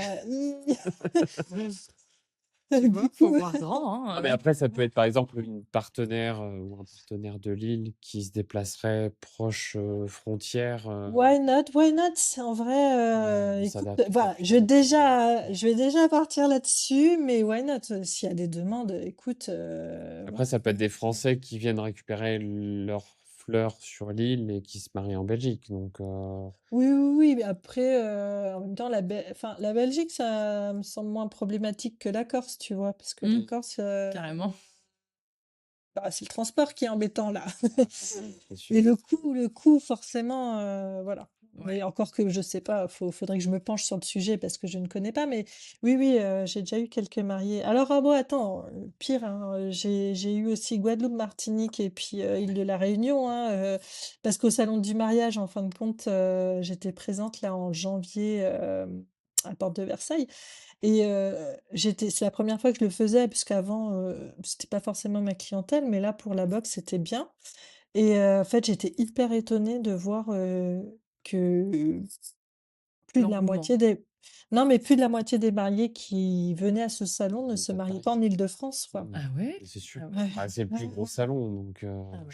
Tu du vois? Faut coup voir grand, Non, mais hein, après, ça peut être, par exemple, une partenaire, ou un partenaire de Lille qui se déplacerait proche, frontière, Why not? Why not? C'est en vrai, on écoute, s'adapte et voilà, puis je vais déjà partir là-dessus, mais why not? S'il y a des demandes, écoute, après, voilà. ça peut être des Français qui viennent récupérer leurs fleurs sur l'île et qui se marient en Belgique, donc Oui, oui, oui, mais après, en même temps, enfin, la Belgique, ça me semble moins problématique que la Corse, tu vois? Parce que la mmh, Corse, carrément. bah, c'est le transport qui est embêtant là. c'est sûr. Et le coût forcément, voilà. Mais Ouais. encore que je sais pas, faudrait que je me penche sur le sujet parce que je ne connais pas. Mais oui, oui, j'ai déjà eu quelques mariés. Alors, ah bon, attends, pire, hein, j'ai eu aussi Guadeloupe, Martinique et puis, île de la Réunion, hein, parce qu'au salon du mariage, en fin de compte, j'étais présente là en janvier, à Porte de Versailles et c'est la première fois que je le faisais puisqu'avant, c'était pas forcément ma clientèle, mais là, pour la boxe, c'était bien. Et en fait, j'étais hyper étonnée de voir, que plus de la L'engouement. moitié des non, mais plus de la moitié des mariés qui venaient à ce salon ne Même se pas de mariaient pas Paris. en Île-de-France, quoi. Mmh. Ah ouais? C'est sûr. Ah Ouais. ouais? Bah, c'est le plus gros salon, donc Ah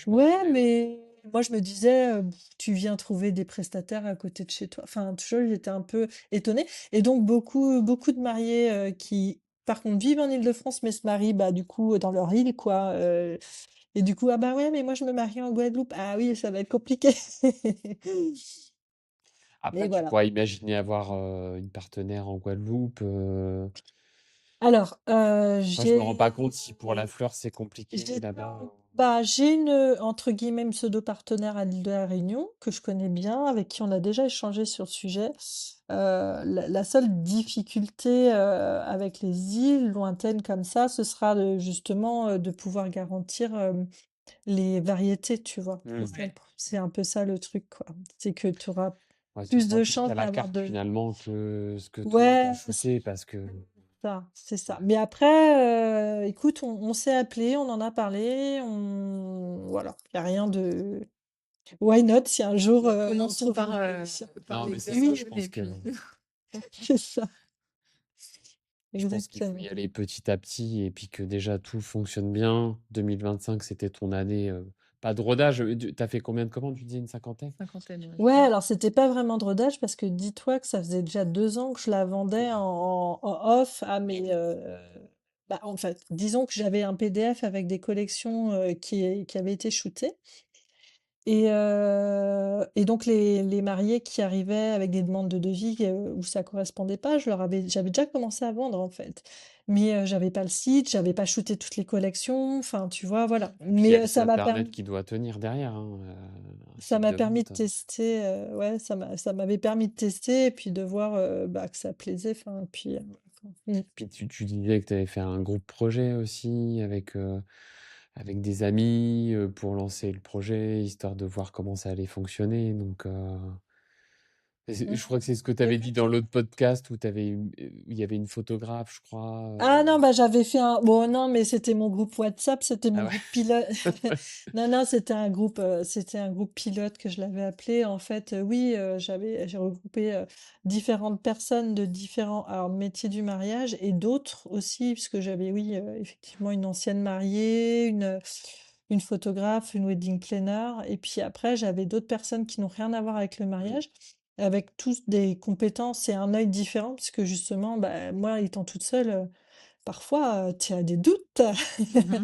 ouais. Ouais, mais moi, je me disais, tu viens trouver des prestataires à côté de chez toi. Enfin, tu vois, j'étais un peu étonnée et donc beaucoup de mariés, qui, par contre, vivent en Île-de-France, mais se marient, bah, du coup, dans leur île, quoi, et du coup: «Ah bah, ouais, mais moi, je me marie en Guadeloupe». «Ah oui, ça va être compliqué». Mais Après, tu voilà. pourrais imaginer avoir, une partenaire en Guadeloupe, Alors, enfin, je me rends pas compte si pour la fleur, c'est compliqué j'ai là-bas, bah, j'ai une, entre guillemets, «une pseudo-partenaire» à l'île de la Réunion, que je connais bien, avec qui on a déjà échangé sur le sujet. La seule difficulté, avec les îles lointaines comme ça, ce sera de justement, de pouvoir garantir, les variétés, tu vois? C'est Mmh. ça le Ouais. pro c'est un peu ça le truc, quoi. C'est que tu auras Ouais, ce plus sera de plus chances à la d'avoir carte de finalement que ce que toi tu as ouais, shooté parce que c'est ça. ouais. Mais après, écoute, on s'est appelé, on en a parlé, voilà, il y a rien de why not si un jour, on Commençons trouve par, une solution. par Non, les mais c'est ça, je Oui, personnes pense et que puis c'est ça, je pense qu'il faut exactement. y aller petit à petit et puis que déjà tout fonctionne bien. 2025, c'était ton année, pas de rodage, tu as fait combien de commandes? Tu disais une cinquantaine? cinquantaine, ouais. Ouais, alors c'était pas vraiment de rodage parce que dis-toi que ça faisait déjà 2 ans que je la vendais en off à mes, bah, en fait, disons que j'avais un PDF avec des collections, qui avaient été shootées et donc les mariés qui arrivaient avec des demandes de devis, où ça correspondait pas, j'avais déjà commencé à vendre, en fait. Mais, j'avais pas le site, j'avais pas shooté toutes les collections, enfin, tu vois? Voilà. Et puis il y a Mais, le site ça m'a internet permis qui doit tenir derrière, hein, un ça site m'a de permis de vente. tester, ouais, ça m'avait permis de tester et puis de voir, bah, que ça plaisait, enfin, puis, voilà quoi. Mmh. Puis tu disais que tu avais fait un groupe projet aussi avec des amis, pour lancer le projet, histoire de voir comment ça allait fonctionner donc et Mmh. je crois que c'est ce que tu avais dit dans l'autre podcast où il y avait une photographe, je crois, Ah non, bah, j'avais fait un bon non, mais c'était mon groupe WhatsApp, c'était mon ah groupe pilote. ouais? Non, non, c'était un groupe pilote que je l'avais appelé. En fait, oui, j'ai regroupé, différentes personnes de différents alors métiers du mariage et d'autres aussi, puisque j'avais, oui, effectivement une ancienne mariée, une photographe, une wedding planner et puis après j'avais d'autres personnes qui n'ont rien à voir avec le Mmh. mariage, avec tous des compétences et un œil différent puisque justement, bah, moi étant toute seule, parfois, tu as des doutes. Mmh.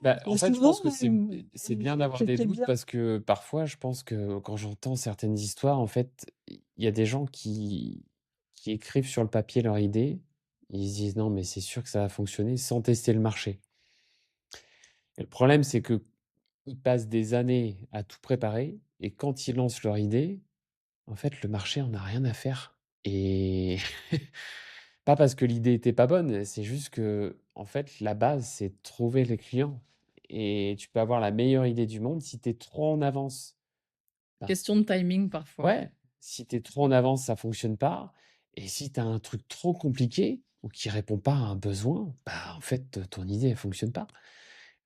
Bah, en Mais fait, je souvent, pense que c'est bien d'avoir des c'était doutes bien. parce que parfois, je pense que quand j'entends certaines histoires, en fait, il y a des gens qui écrivent sur le papier leur idée. Ils se disent: «Non, mais c'est sûr que ça va fonctionner», sans tester le marché. Et le problème, c'est qu'ils passent des années à tout préparer et quand ils lancent leur idée, en fait, le marché en a rien à faire et pas parce que l'idée était pas bonne, c'est juste que en fait, la base, c'est de trouver les clients et tu peux avoir la meilleure idée du monde, si tu es trop en avance, bah, Question de timing parfois. ouais, si tu es trop en avance, ça fonctionne pas et si tu as un truc trop compliqué ou qui répond pas à un besoin, bah, en fait, ton idée, elle fonctionne pas.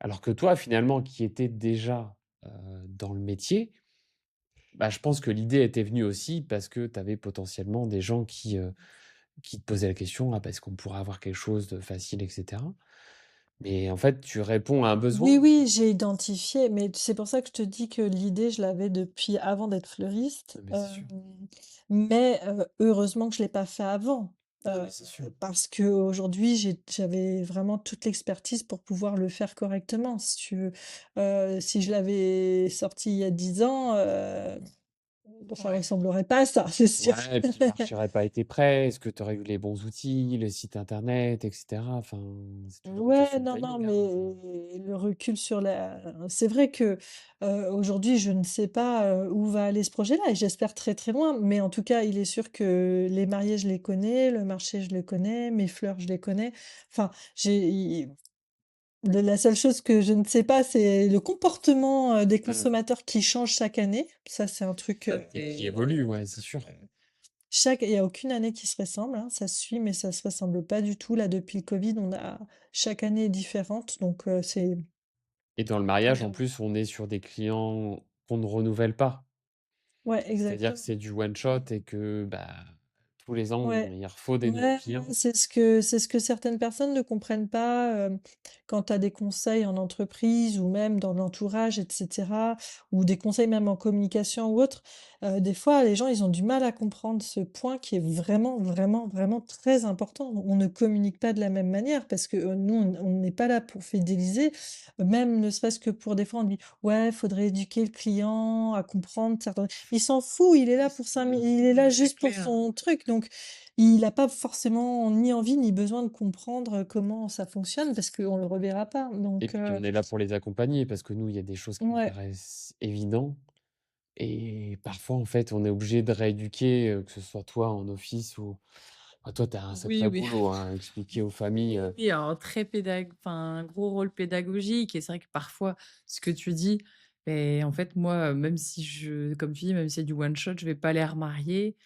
Alors que toi, finalement, qui étais déjà, dans le métier, bah, je pense que l'idée était venue aussi parce que tu avais potentiellement des gens qui te posaient la question: «Ah bah, est-ce qu'on pourrait avoir quelque chose de facile?» et cetera. Mais en fait, tu réponds à un Oui, besoin. oui, j'ai identifié, mais c'est pour ça que je te dis que l'idée, je l'avais depuis avant d'être fleuriste. Non, mais c'est sûr. Mais heureusement que je l'ai pas fait avant. Non, mais c'est sûr. Parce qu'aujourd'hui, j'avais vraiment toute l'expertise pour pouvoir le faire correctement, si tu veux. Si je l'avais sorti il y a 10 ans, bah, ça Ouais. ressemblerait pas à ça, c'est sûr. Ouais, et puis le marché aurait pas été prêt. Est-ce que tu aurais eu les bons outils, le site internet et cetera? Enfin, c'est toujours une Ouais, question de non, non, timing, mais hein, le recul sur la c'est vrai que, aujourd'hui, je ne sais pas, où va aller ce projet-là et j'espère très, très loin. Mais en tout cas, il est sûr que les mariés, je les connais, le marché, je le connais, mes fleurs, je les connais. Enfin, j'ai i la seule chose que je ne sais pas, c'est le comportement, des consommateurs qui change chaque année. Ça, c'est un truc, Ça et qui évolue, ouais, c'est sûr. il y a aucune année qui se ressemble, hein, ça se suit, mais ça se ressemble pas du tout. Là, depuis le Covid, chaque année est différente, donc c'est Et dans le mariage, en plus, on est sur des clients qu'on ne renouvelle pas. ouais, C'est-à-dire que exactement. c'est du one shot et que, bah, Tous les ans, Ouais. il refaut des nouveaux Ouais, clients. c'est ce que certaines personnes ne comprennent pas, quand tu as des conseils en entreprise ou même dans l'entourage et cetera, ou des conseils même en communication ou autre. Des fois, les gens, ils ont du mal à comprendre ce point qui est vraiment, vraiment, vraiment très important. On ne communique pas de la même manière parce que, nous, on n'est pas là pour fidéliser. Même ne serait-ce que pour des fois, on dit: «Ouais, il faudrait éduquer le client à comprendre certains». Il s'en fout, il est là Oui, pour 5 mi il est là c'est juste pour clair. son truc, donc il n'a pas forcément ni envie ni besoin de comprendre comment ça fonctionne parce qu'on le reverra pas. Et Donc, puis on est là pour les accompagner parce que nous, il y a des choses qui nous ouais, paraissent évidentes et parfois, en fait, on est obligé de rééduquer, que ce soit toi en office ou bah, toi, tu as un Oui, sacré oui. boulot, hein, à expliquer aux familles, Oui, alors très enfin, un gros rôle pédagogique et c'est vrai que parfois, ce que tu dis, beh, en fait, moi, même si comme tu dis, même si c'est du one shot, je vais pas les remarier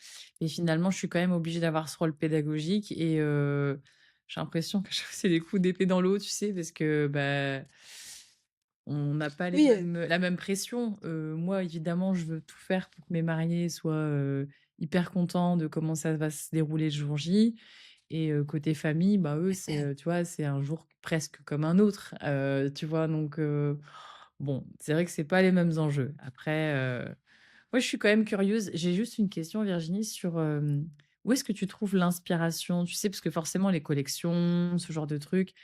et finalement, je suis quand même obligée d'avoir ce rôle pédagogique et j'ai l'impression que c'est des coups d'épée dans l'eau, tu sais? Parce que, bah, on n'a pas oui, la même pression. Moi, évidemment, je veux tout faire pour que mes mariés soient, hyper contents de comment ça va se dérouler le jour J. Et côté famille, bah, eux, c'est, tu vois, c'est un jour presque comme un autre, tu vois? Donc bon, c'est vrai que c'est pas les mêmes enjeux. Après, moi, je suis quand même curieuse. J'ai juste une question, Virginie, sur, où est-ce que tu trouves l'inspiration? Tu sais, parce que forcément les collections, ce genre de trucs,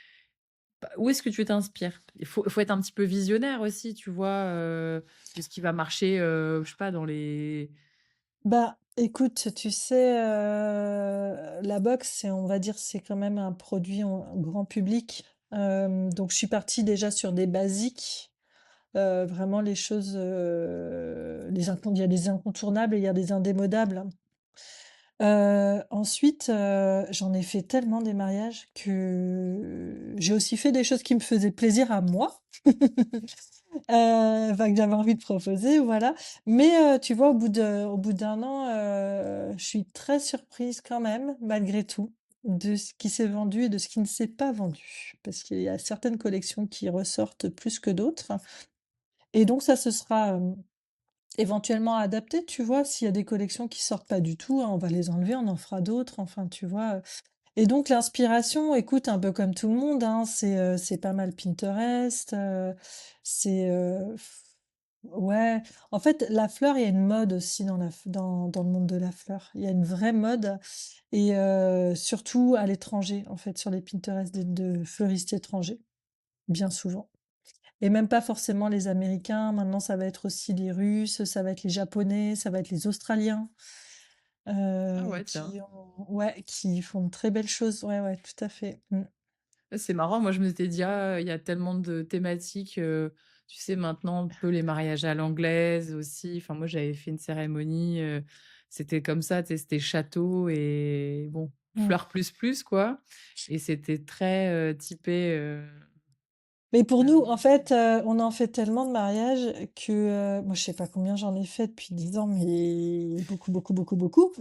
bah, où est-ce que tu t'inspires? Il faut être un petit peu visionnaire aussi, tu vois, de ce qui va marcher, je sais pas, dans les bah, écoute, tu sais, la boxe, c'est on va dire, c'est quand même un produit en grand public. Donc je suis partie déjà sur des basiques, vraiment les choses, il y a des incontournables et il y a des indémodables. Ensuite, j'en ai fait tellement des mariages que j'ai aussi fait des choses qui me faisaient plaisir à moi, enfin que j'avais envie de proposer, voilà. Mais, tu vois, au bout d'un an, je suis très surprise quand même, malgré tout, de ce qui s'est vendu et de ce qui ne s'est pas vendu. Parce qu'il y a certaines collections qui ressortent plus que d'autres et donc ça, ce sera, éventuellement adapté, tu vois? S'il y a des collections qui sortent pas du tout, hein, on va les enlever, on en fera d'autres, enfin, tu vois? Et donc l'inspiration, écoute, un peu comme tout le monde, hein, c'est pas mal Pinterest, c'est, ouais, en fait, la fleur, il y a une mode aussi dans le monde de la fleur. Il y a une vraie mode et surtout à l'étranger, en fait, sur les Pinterest de fleuristes étrangers, bien souvent. Et même pas forcément les Américains, maintenant ça va être aussi les Russes, ça va être les Japonais, ça va être les Australiens, ah ouais, tiens. ouais, qui font de très belles choses. Ouais, ouais, tout à fait. Ouais, c'est marrant, moi je me m'étais dit: «Ah, il y a tellement de thématiques», tu sais maintenant un peu les mariages à l'anglaise aussi. Enfin moi j'avais fait une cérémonie, c'était comme ça, tu sais, c'était château et bon, Mmh. fleurs plus quoi et c'était très, typé, Mais pour nous, en hem fait, on en fait tellement de mariages que, moi je sais pas combien j'en ai fait depuis 10 ans, mais beaucoup, beaucoup, beaucoup, beaucoup.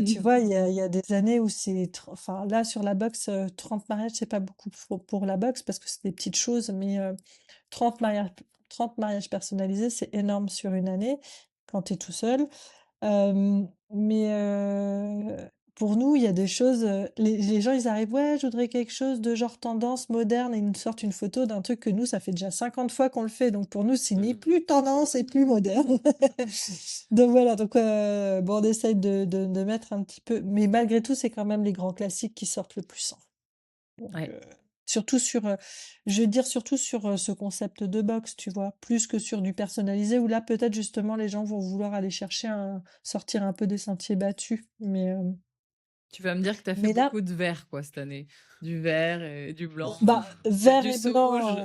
Tu vois, il y a des années où enfin là sur la boxe, 30 mariages, c'est pas beaucoup pour la boxe parce que c'est des petites choses, mais 30 mariages 30 mariages personnalisés, c'est énorme sur une année quand tu es tout seul. Mais pour nous, il y a des choses, les gens, ils arrivent: «Ouais, je voudrais quelque chose de genre tendance moderne» et ils nous sortent une photo d'un truc que nous, ça fait déjà 50 fois qu'on le fait, donc pour nous, c'est ni Mmh. plus tendance et plus moderne. Donc voilà, donc bon, on essaye de mettre un petit peu, mais malgré tout, c'est quand même les grands classiques qui sortent le plus, hein. Donc Ouais. surtout sur, je veux dire surtout sur, ce concept de box, tu vois? Plus que sur du personnalisé où là, peut-être justement les gens vont vouloir aller chercher sortir un peu des sentiers battus. Tu vas me dire que tu as fait Mais là, beaucoup de vert quoi cette année? Du vert et du blanc, bah, vert du et blanc, sauge.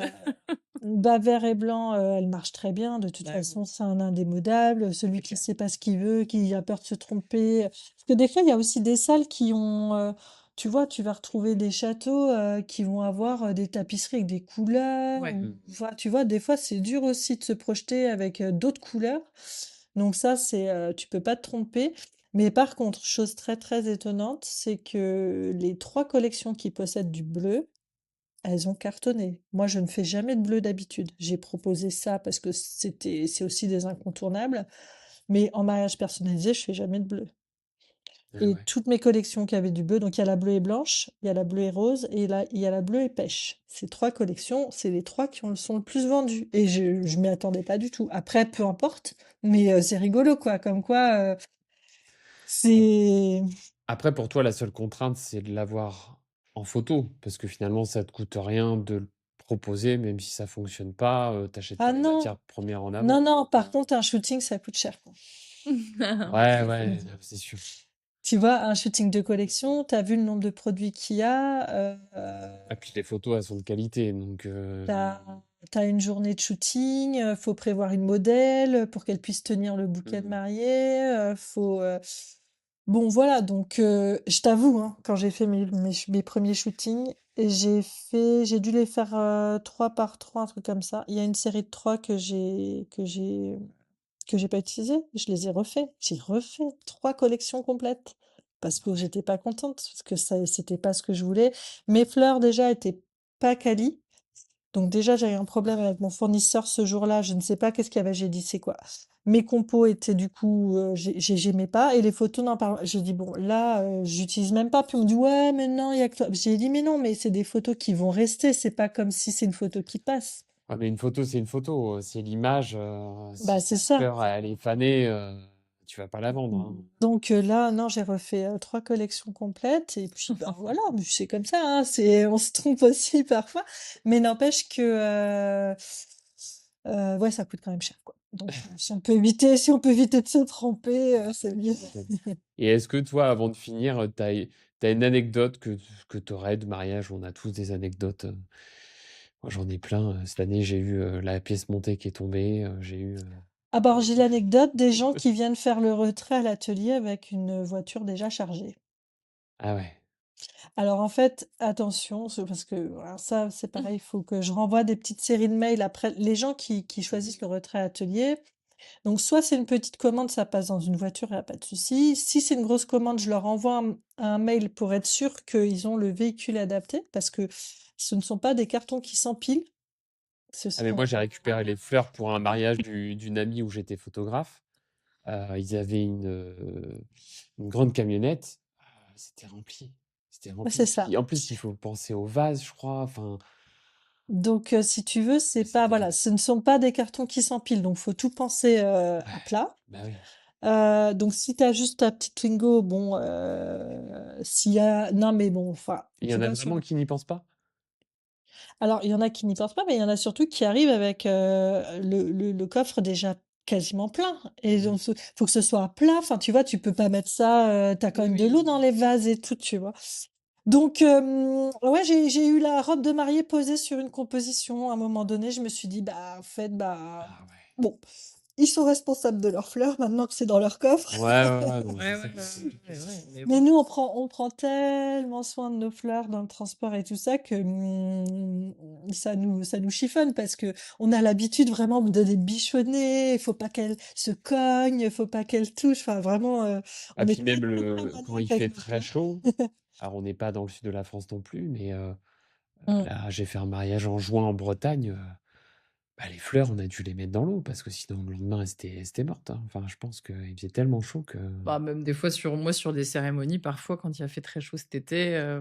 vert et blanc, elle marche très bien. De toute D'accord. façon, c'est un indémodable. Celui C'est qui clair. sait pas ce qu'il veut, qui a peur de se tromper. Parce que des fois, il y a aussi des salles qui ont, tu vois, tu vas retrouver des châteaux, qui vont avoir, des tapisseries avec des couleurs Ouais. ou tu vois, des fois, c'est dur aussi de se projeter avec, d'autres couleurs. Donc ça, tu peux pas te tromper. Mais par contre, chose très, très étonnante, c'est que les 3 collections qui possèdent du bleu, elles ont cartonné. Moi, je ne fais jamais de bleu d'habitude. J'ai proposé ça parce que c'est aussi des incontournables, mais en mariage personnalisé, je fais jamais de bleu. Ah et ouais. toutes mes collections qui avaient du bleu. Donc il y a la bleue et blanche, il y a la bleue et rose et là il y a la bleue et pêche. Ces 3 collections, c'est les 3 qui sont le plus vendues et je m'y attendais pas du tout. Après peu importe, mais c'est rigolo quoi, comme quoi, c'est Après, pour toi, la seule contrainte, c'est de l'avoir en photo, parce que finalement, ça te coûte rien de le proposer, même si ça fonctionne pas, tu ah pas les non! matières premières en Non, avant. non, par contre un shooting ça coûte cher quoi. Ouais, Mmh. ouais, c'est sûr. Tu vois, un shooting de collection, tu as vu le nombre de produits qu'il y a, Et puis les photos, elles sont de qualité, donc t'as as une journée de shooting, faut prévoir une modèle pour qu'elle puisse tenir le bouquet de mmh. mariée, bon voilà donc je t'avoue, hein, quand j'ai fait mes premiers shootings et j'ai dû les faire, 3 par 3, un truc comme ça. Il y a une série de 3 que j'ai pas utilisées, je les ai refaits. J'ai refait 3 collections complètes parce que j'étais pas contente, parce que ça c'était pas ce que je voulais. Mes fleurs déjà étaient pas quali. Donc déjà, j'avais un problème avec mon fournisseur ce jour-là. Je ne sais pas qu'est-ce qu'il y avait. J'ai dit, c'est quoi? Mes compos étaient du coup, j'aimais pas. Et les photos, non, j'ai dit, bon, là, j'utilise même pas. Puis on me dit, ouais, mais non, il y a que toi. J'ai dit, mais non, mais c'est des photos qui vont rester. C'est pas comme si c'est une photo qui passe. Ouais, mais une photo, c'est une photo, c'est l'image, Bah, si c'est ta ça. fleur, elle est fanée, tu vas pas la vendre, hein. Donc là, non, j'ai refait 3 collections complètes. Et puis, ben voilà, mais c'est comme ça, hein, on se trompe aussi parfois. Mais n'empêche que, ouais, ça coûte quand même cher, quoi. Donc, si on peut éviter de se tromper, c'est mieux. Et est-ce que toi, avant de finir, tu une anecdote que tu aurais de mariage? On a tous des anecdotes, moi j'en ai plein, cette année j'ai eu, la pièce montée qui est tombée, j'ai eu, Ah bah, alors, j'ai l'anecdote des gens qui viennent faire le retrait à l'atelier avec une voiture déjà chargée. ah ouais. Alors en fait, attention, parce que alors ça, c'est pareil, il faut que je renvoie des petites séries de mails après. Les gens qui choisissent le retrait à atelier, donc soit c'est une petite commande, ça passe dans une voiture, il y a pas de souci. Si c'est une grosse commande, je leur envoie un mail pour être sûr qu'ils ont le véhicule adapté, parce que ce ne sont pas des cartons qui s'empilent. Ce Ah mais sont moi j'ai récupéré les fleurs pour un mariage d'une amie où j'étais photographe. Ils avaient une grande camionnette, c'était rempli. C'était ouais, rempli. c'est ça. Puis en plus, il faut penser aux vases, je crois, enfin, Donc si tu veux, c'est pas c'était voilà, ce ne sont pas des cartons qui s'empilent, donc faut tout penser, à ouais, plat. bah oui. Donc si tu as juste ta petite Twingo, bon, s'il y a non mais bon, enfin, Il y tu en a vois vraiment qui n'y pensent pas? alors il y en a qui n'y pensent pas, mais il y en a surtout qui arrivent avec, le coffre déjà quasiment plein et Mmh. donc faut que ce soit plat, enfin tu vois? Tu peux pas mettre ça, tu quand Oui, même de oui. l'eau dans les vases et tout, tu vois? Donc ouais, j'ai eu la robe de mariée posée sur une composition. À un moment donné, je me suis dit: «Bah, en fait, bah, Ah ouais. bon, ils sont responsables de leurs fleurs maintenant que c'est dans leur coffre». Ouais, ouais, ouais, non mais Ouais, c'est ouais, ça. ouais, mais Mais bon. nous, on prend tellement soin de nos fleurs dans le transport et tout ça que, ça nous chiffonne parce que on a l'habitude vraiment de les bichonner, il faut pas qu'elles se cognent, il faut pas qu'elles touchent, enfin vraiment, Ah on est puis très, même très, très quand il maniaque fait avec nos très fleurs. chaud, alors on n'est pas dans le sud de la France non plus, mais Mmh. là, j'ai fait un mariage en juin en Bretagne, bah, les fleurs, on a dû les mettre dans l'eau parce que sinon le lendemain, elles étaient mortes, hein. Enfin, je pense qu'il faisait tellement chaud que Bah, même des fois sur des cérémonies, parfois quand il a fait très chaud cet été,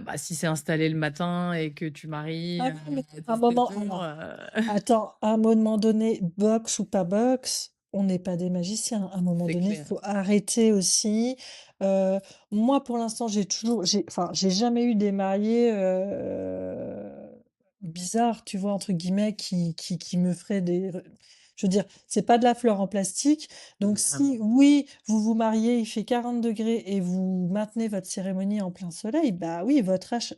bah, si c'est installé le matin et que tu maries, Ah oui, mais à dès un 7 moment heures, alors, attends, à un moment donné, boxe ou pas boxe, on n'est pas des magiciens. À un moment c'est donné, il clair. faut arrêter aussi. Heu, Moi, pour l'instant, j'ai jamais eu des mariés, «bizarres», tu vois? Entre guillemets, qui me feraient des je veux dire, c'est pas de la fleur en plastique, donc Ah non. si, oui, vous vous mariez, il fait 40 degrés et vous maintenez votre cérémonie en plein soleil, bah oui, votre arche,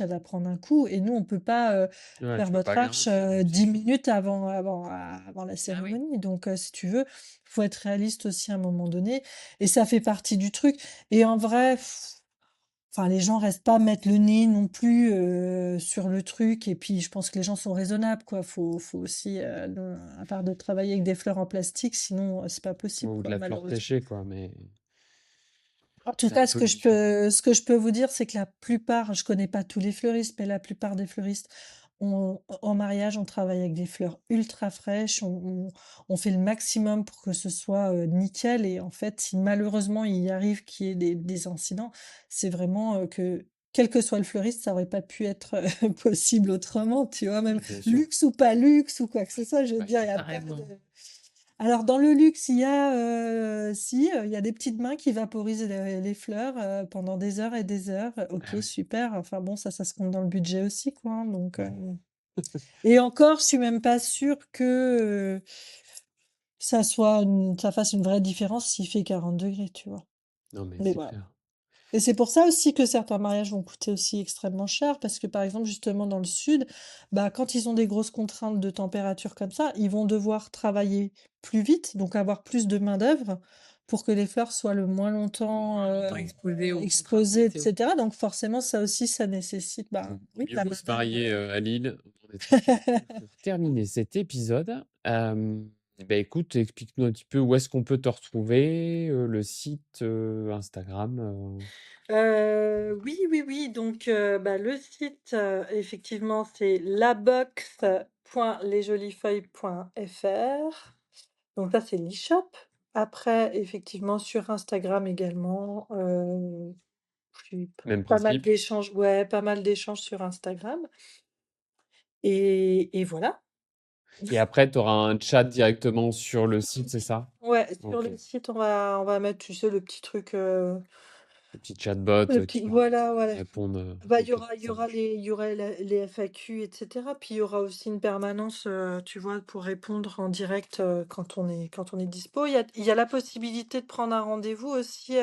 elle va prendre un coup et nous, on peut pas, ouais, faire tu peux votre pas arche, garantir, non, c'est 10 sûr. minutes avant la Ah oui. cérémonie. Donc, si tu veux, faut être réaliste aussi à un moment donné et ça fait partie du truc et en vrai, enfin, les gens restent pas mettre le nez non plus, sur le truc et puis je pense que les gens sont raisonnables, quoi. Faut aussi, à part de travailler avec des fleurs en plastique, sinon, c'est pas possible, Ou de quoi, la fleur malheureusement. séchée, quoi, mais En tout c'est un cas, ce peu que je différent. peux ce que je peux vous dire, c'est que la plupart, je connais pas tous les fleuristes, mais la plupart des fleuristes en mariage, on travaille avec des fleurs ultra fraîches, on fait le maximum pour que ce soit, nickel et en fait, si malheureusement il arrive qu'il y ait des incidents, c'est vraiment, que quel que soit le fleuriste, ça aurait pas pu être, possible autrement, tu vois? Même Bien sûr. luxe ou pas luxe ou quoi que ce soit, je veux Ouais. dire, il y a pas de Carrément. alors dans le luxe, il y a, il y a des petites mains qui vaporisent les fleurs, pendant des heures et des heures. Ah OK, ouais. super. Enfin bon, ça se compte dans le budget aussi, quoi, hein, donc Ouais. et encore, je suis même pas sûre que, ça fasse une vraie différence s'il fait 40 degrés, tu vois? Non, mais Mais c'est voilà. clair. Et c'est pour ça aussi que certains mariages vont coûter aussi extrêmement cher parce que, par exemple, justement dans le sud, bah, quand ils ont des grosses contraintes de température comme ça, ils vont devoir travailler plus vite, donc avoir plus de main-d'œuvre pour que les fleurs soient le moins longtemps, Longtemps exposé aux contraintes exposées et météo. cetera. Donc forcément, ça aussi, ça nécessite, bah, Donc, oui, de mieux la vaut se marier main-d'œuvre. à Lille en été. Pour terminer cet épisode, bah, écoute, explique-nous un petit peu où est-ce qu'on peut te retrouver, le site, Instagram. Oui, oui, oui, donc bah, le site, effectivement, c'est labox.lesjoliesfeuilles.fr. Donc ça, c'est l'e-shop. Après, effectivement, sur Instagram également, j'ai Même pas mal principe. d'échanges, ouais, pas mal d'échanges sur Instagram et voilà. Et après, tu auras un chat directement sur le site, c'est ça? Ouais, sur OK. le site, on va mettre, tu sais, le petit truc, Le petit chatbot le qui petit va voilà, voilà. répondre. Bah, OK, il y ça aura marche. les FAQ et cetera, puis il y aura aussi une permanence, tu vois, pour répondre en direct, quand on est dispo. Il y a la possibilité de prendre un rendez-vous aussi,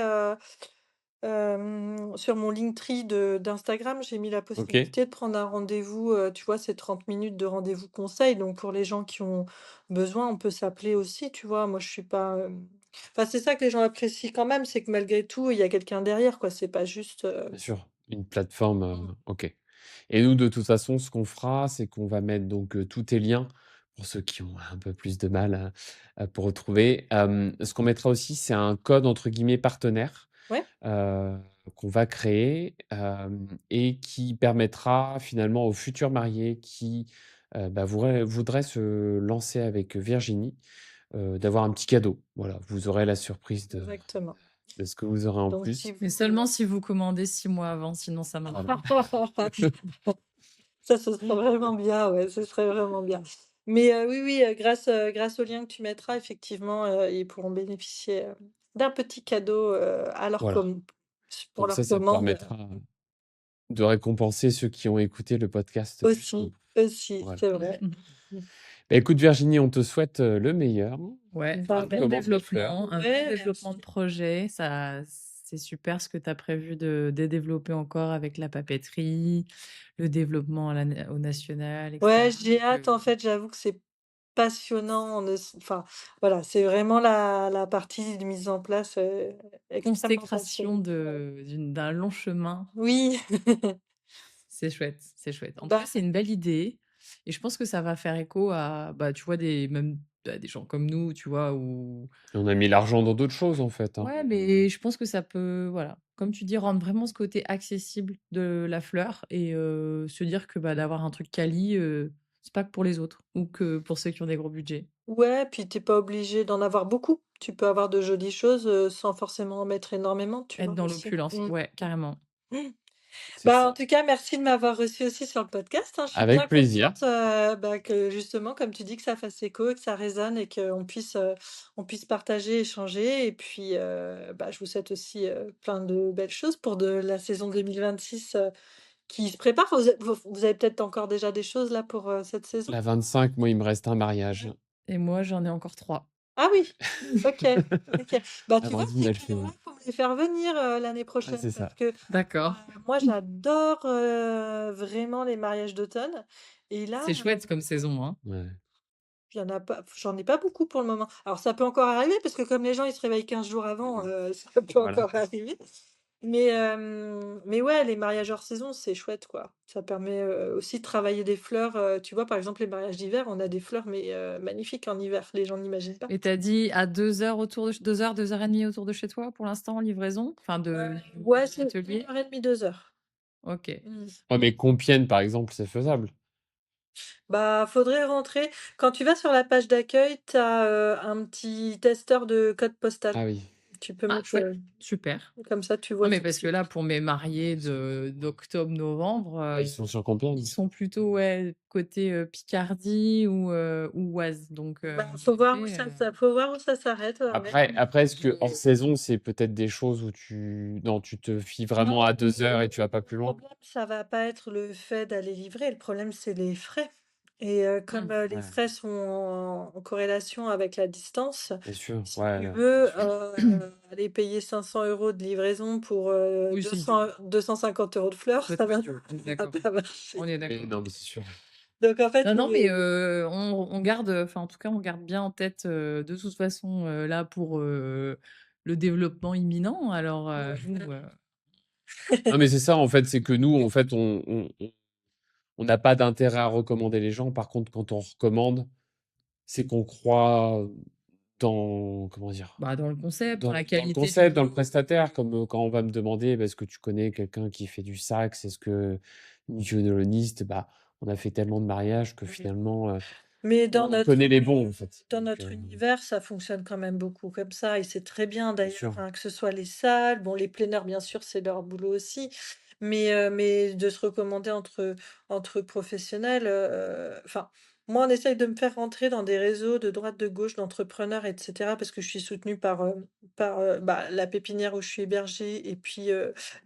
sur mon Linktree d'Instagram, j'ai mis la OK, possibilité de prendre un rendez-vous, tu vois, c'est 30 minutes de rendez-vous conseil, donc pour les gens qui ont besoin, on peut s'appeler aussi, tu vois? Moi, je suis pas, enfin, c'est ça que les gens apprécient quand même, c'est que malgré tout, il y a quelqu'un derrière, quoi. C'est pas juste, bien sûr. Une plateforme, mmh, OK. Et nous, de toute façon, ce qu'on fera, c'est qu'on va mettre donc tous tes liens pour ceux qui ont un peu plus de mal pour retrouver. Ce qu'on mettra aussi, c'est un code entre guillemets partenaire ouais, euh, qu'on va créer et qui permettra finalement aux futurs mariés qui bah, voudraient se lancer avec Virginie d'avoir un petit cadeau. Voilà, vous aurez la surprise exactement. de ce que vous aurez en Donc si plus. Mais vous, seulement si vous commandez 6 mois avant, sinon ça marche Voilà. pas. Ça, ce serait vraiment bien, ouais, ce serait vraiment bien. Mais oui, oui, grâce au lien que tu mettras, effectivement, ils pourront bénéficier, d'un petit cadeau, à leur Voilà. pour Donc leur ça commande, permettra de récompenser ceux qui ont écouté le podcast jusqu'au aussi, bout. aussi, Voilà. c'est vrai. Mmh. Bah, écoute Virginie, on te souhaite le meilleur. Ouais, Bah, un Bonne bon commande de fleurs. développement, un bon ouais, développement de merci. projet. Ça, c'est super ce que tu as prévu de développer encore avec la papeterie, le développement au national, Ouais, etc. j'ai Donc, hâte, en fait, j'avoue que c'est passionnant, enfin, voilà, c'est vraiment la partie de mise en place, extrêmement consécration passionnante, ouais. d'un long chemin. Oui. C'est chouette, c'est chouette. En tout cas, Bah, c'est une belle idée et je pense que ça va faire écho à, bah, tu vois, même à des gens comme nous, tu vois, où On a mis l'argent dans d'autres choses en fait, hein. ouais, mais je pense que ça peut, voilà, comme tu dis, rendre vraiment ce côté accessible de la fleur et se dire que, bah, d'avoir un truc quali, c'est pas que pour les autres ou que pour ceux qui ont des gros budgets. ouais, puis t'es pas obligé d'en avoir beaucoup. Tu peux avoir de jolies choses, sans forcément en mettre énormément, tu Être vois? dans Aussi. l'opulence, Mmh. ouais, carrément. Mmh. C'est Bah, en ça. tout cas, merci de m'avoir reçue aussi sur le podcast, hein. Je suis bien Avec plaisir. contente, bah, que justement, comme tu dis, que ça fasse écho, que ça résonne et on puisse partager, échanger et puis, bah, je vous souhaite aussi, plein de belles choses pour de la saison 2026, qui se prépare. Enfin, vous avez peut-être encore déjà des choses là pour, cette saison? La 25, moi, il me reste un mariage. Et moi, j'en ai encore 3. Ah oui! OK, OK. Bah, tu Avant vois, de ces m'achever. cadeaux-là, faut me les faire venir, l'année Ouais, prochaine c'est parce ça. que, D'accord. moi j'adore, vraiment les mariages d'automne et là, C'est chouette comme saison, hein. Ouais. j'en ai pas beaucoup pour le moment. Alors ça peut encore arriver parce que comme les gens ils se réveillent 15 jours avant, ça peut Voilà. encore arriver. Mais ouais, les mariages hors saison, c'est chouette, quoi. Ça permet, aussi de travailler des fleurs, tu vois, par exemple, les mariages d'hiver, on a des fleurs mais, magnifiques en hiver, les gens n'imaginent pas. Et tu as dit à 2 heures autour de 2 heures, 2 heures et demie autour de chez toi pour l'instant en livraison? Enfin Ouais, de c'est une l'atelier? heure et demie, 2 heures. OK. Mmh. Ouais, mais Compiègne, par exemple, c'est faisable. Bah, faudrait rentrer quand tu vas sur la page d'accueil, tu as, un petit testeur de code postal. Ah oui. Tu peux Ah mettre, chouette, super. comme ça tu Non, vois mais tout de parce que suite. là, pour mes mariés de d'octobre-novembre, Ah, ils sont sur ils Compiègne? sont plutôt, ouais, côté, Picardie ou Oise, donc Bah, en faut voir où effet, faut voir où ça s'arrête, ouais, ouais. Après, est-ce que hors saison, c'est peut-être des choses où tu te fies vraiment à Non, 2 heures et tu vas pas plus le loin? problème, ça va pas être le fait d'aller livrer, le problème, c'est les frais et comme, mmh, les Ouais, frais sont en corrélation avec la distance, bien sûr, si ouais, tu ouais, bien veux, sûr. aller payer 500 € de livraison pour, oui, si, 250 € de fleurs, tout à ça fait, va on est ça va d'accord, pas marcher. on est Oui, d'accord. non, mais c'est sûr. Donc en fait, Non, non, mais faut on garde, enfin, en tout cas, on garde bien en tête, de toute façon, là, pour, le développement imminent, alors, nous, Non, mais c'est ça, en fait, c'est que nous, en fait, on n'a pas d'intérêt à recommander les gens. Par contre, quand on recommande, c'est qu'on croit dans, comment dire? bah, dans le concept, dans la Dans le qualité du concept, dans le boulot. prestataire, comme, quand on va me demander: «Bah, est-ce que tu connais quelqu'un qui fait du sax? Est-ce que une violoniste?» Bah, on a fait tellement de mariages que Oui. finalement, Mais on connaît les bons, en fait. dans Donc, notre univers, ça fonctionne quand même beaucoup comme ça et c'est très bien bien d'ailleurs, sûr. hein, que ce soit les salles, bon les plein air bien sûr c'est leur boulot aussi, mais de se recommander entre professionnels, enfin moi on essaye de me faire rentrer dans des réseaux de droite de gauche d'entrepreneurs et cetera parce que je suis soutenue bah, la pépinière où je suis hébergée et puis,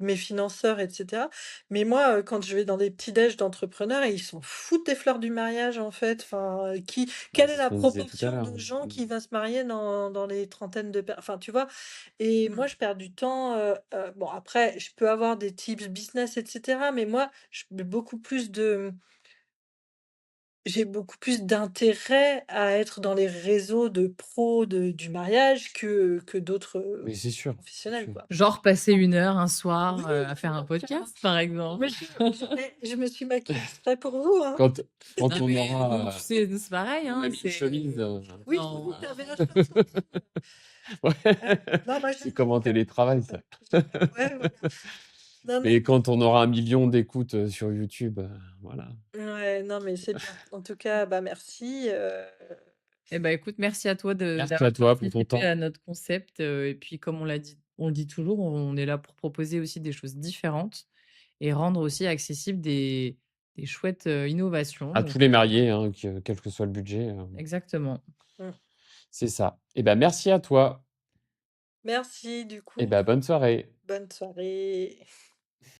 mes financeurs et cetera. Mais moi, quand je vais dans des petits déj d'entrepreneurs, ils s'en foutent des fleurs du mariage en fait, enfin, Bah, quelle c'est est ce la qu'on disait tout à proportion l'heure. de gens Mmh. qui va se marier dans les trentaines de per enfin, tu vois? Et moi, Mmh. je perds du temps, bon après, je peux avoir des tips business et cetera, mais moi, je mets beaucoup plus de j'ai beaucoup plus d'intérêt à être dans les réseaux de pros du mariage que d'autres, Mais c'est professionnels, sûr. quoi. Genre passer 1 heure un soir, Oui, à faire un exactement. podcast, par exemple. Mais je me suis maquillée exprès pour vous, hein. Quand Non, on mais nous, aura, tu sais, nous, c'est pareil, on a hein, mis une c'est chemise, Oui, non. oui, tu avais la chance aussi. ouais, Non, moi c'est j'aime comme en bien. télétravail, ça. Ouais, voilà. Non, non, Mais quand on aura 1 million d'écoutes, sur YouTube, voilà. ouais, non, mais c'est bien. En tout cas, bah, merci, Eh ben, écoute, merci à toi Merci à d'avoir toi pour ton participé temps. à notre concept, et puis comme on le dit toujours, on est là pour proposer aussi des choses différentes et rendre aussi accessibles des chouettes, innovations, À donc tous les mariés, hein, quel que soit le budget, exactement. mmh. c'est ça. Et ben, merci à toi Merci du et coup. ben, bonne soirée. Bonne soirée.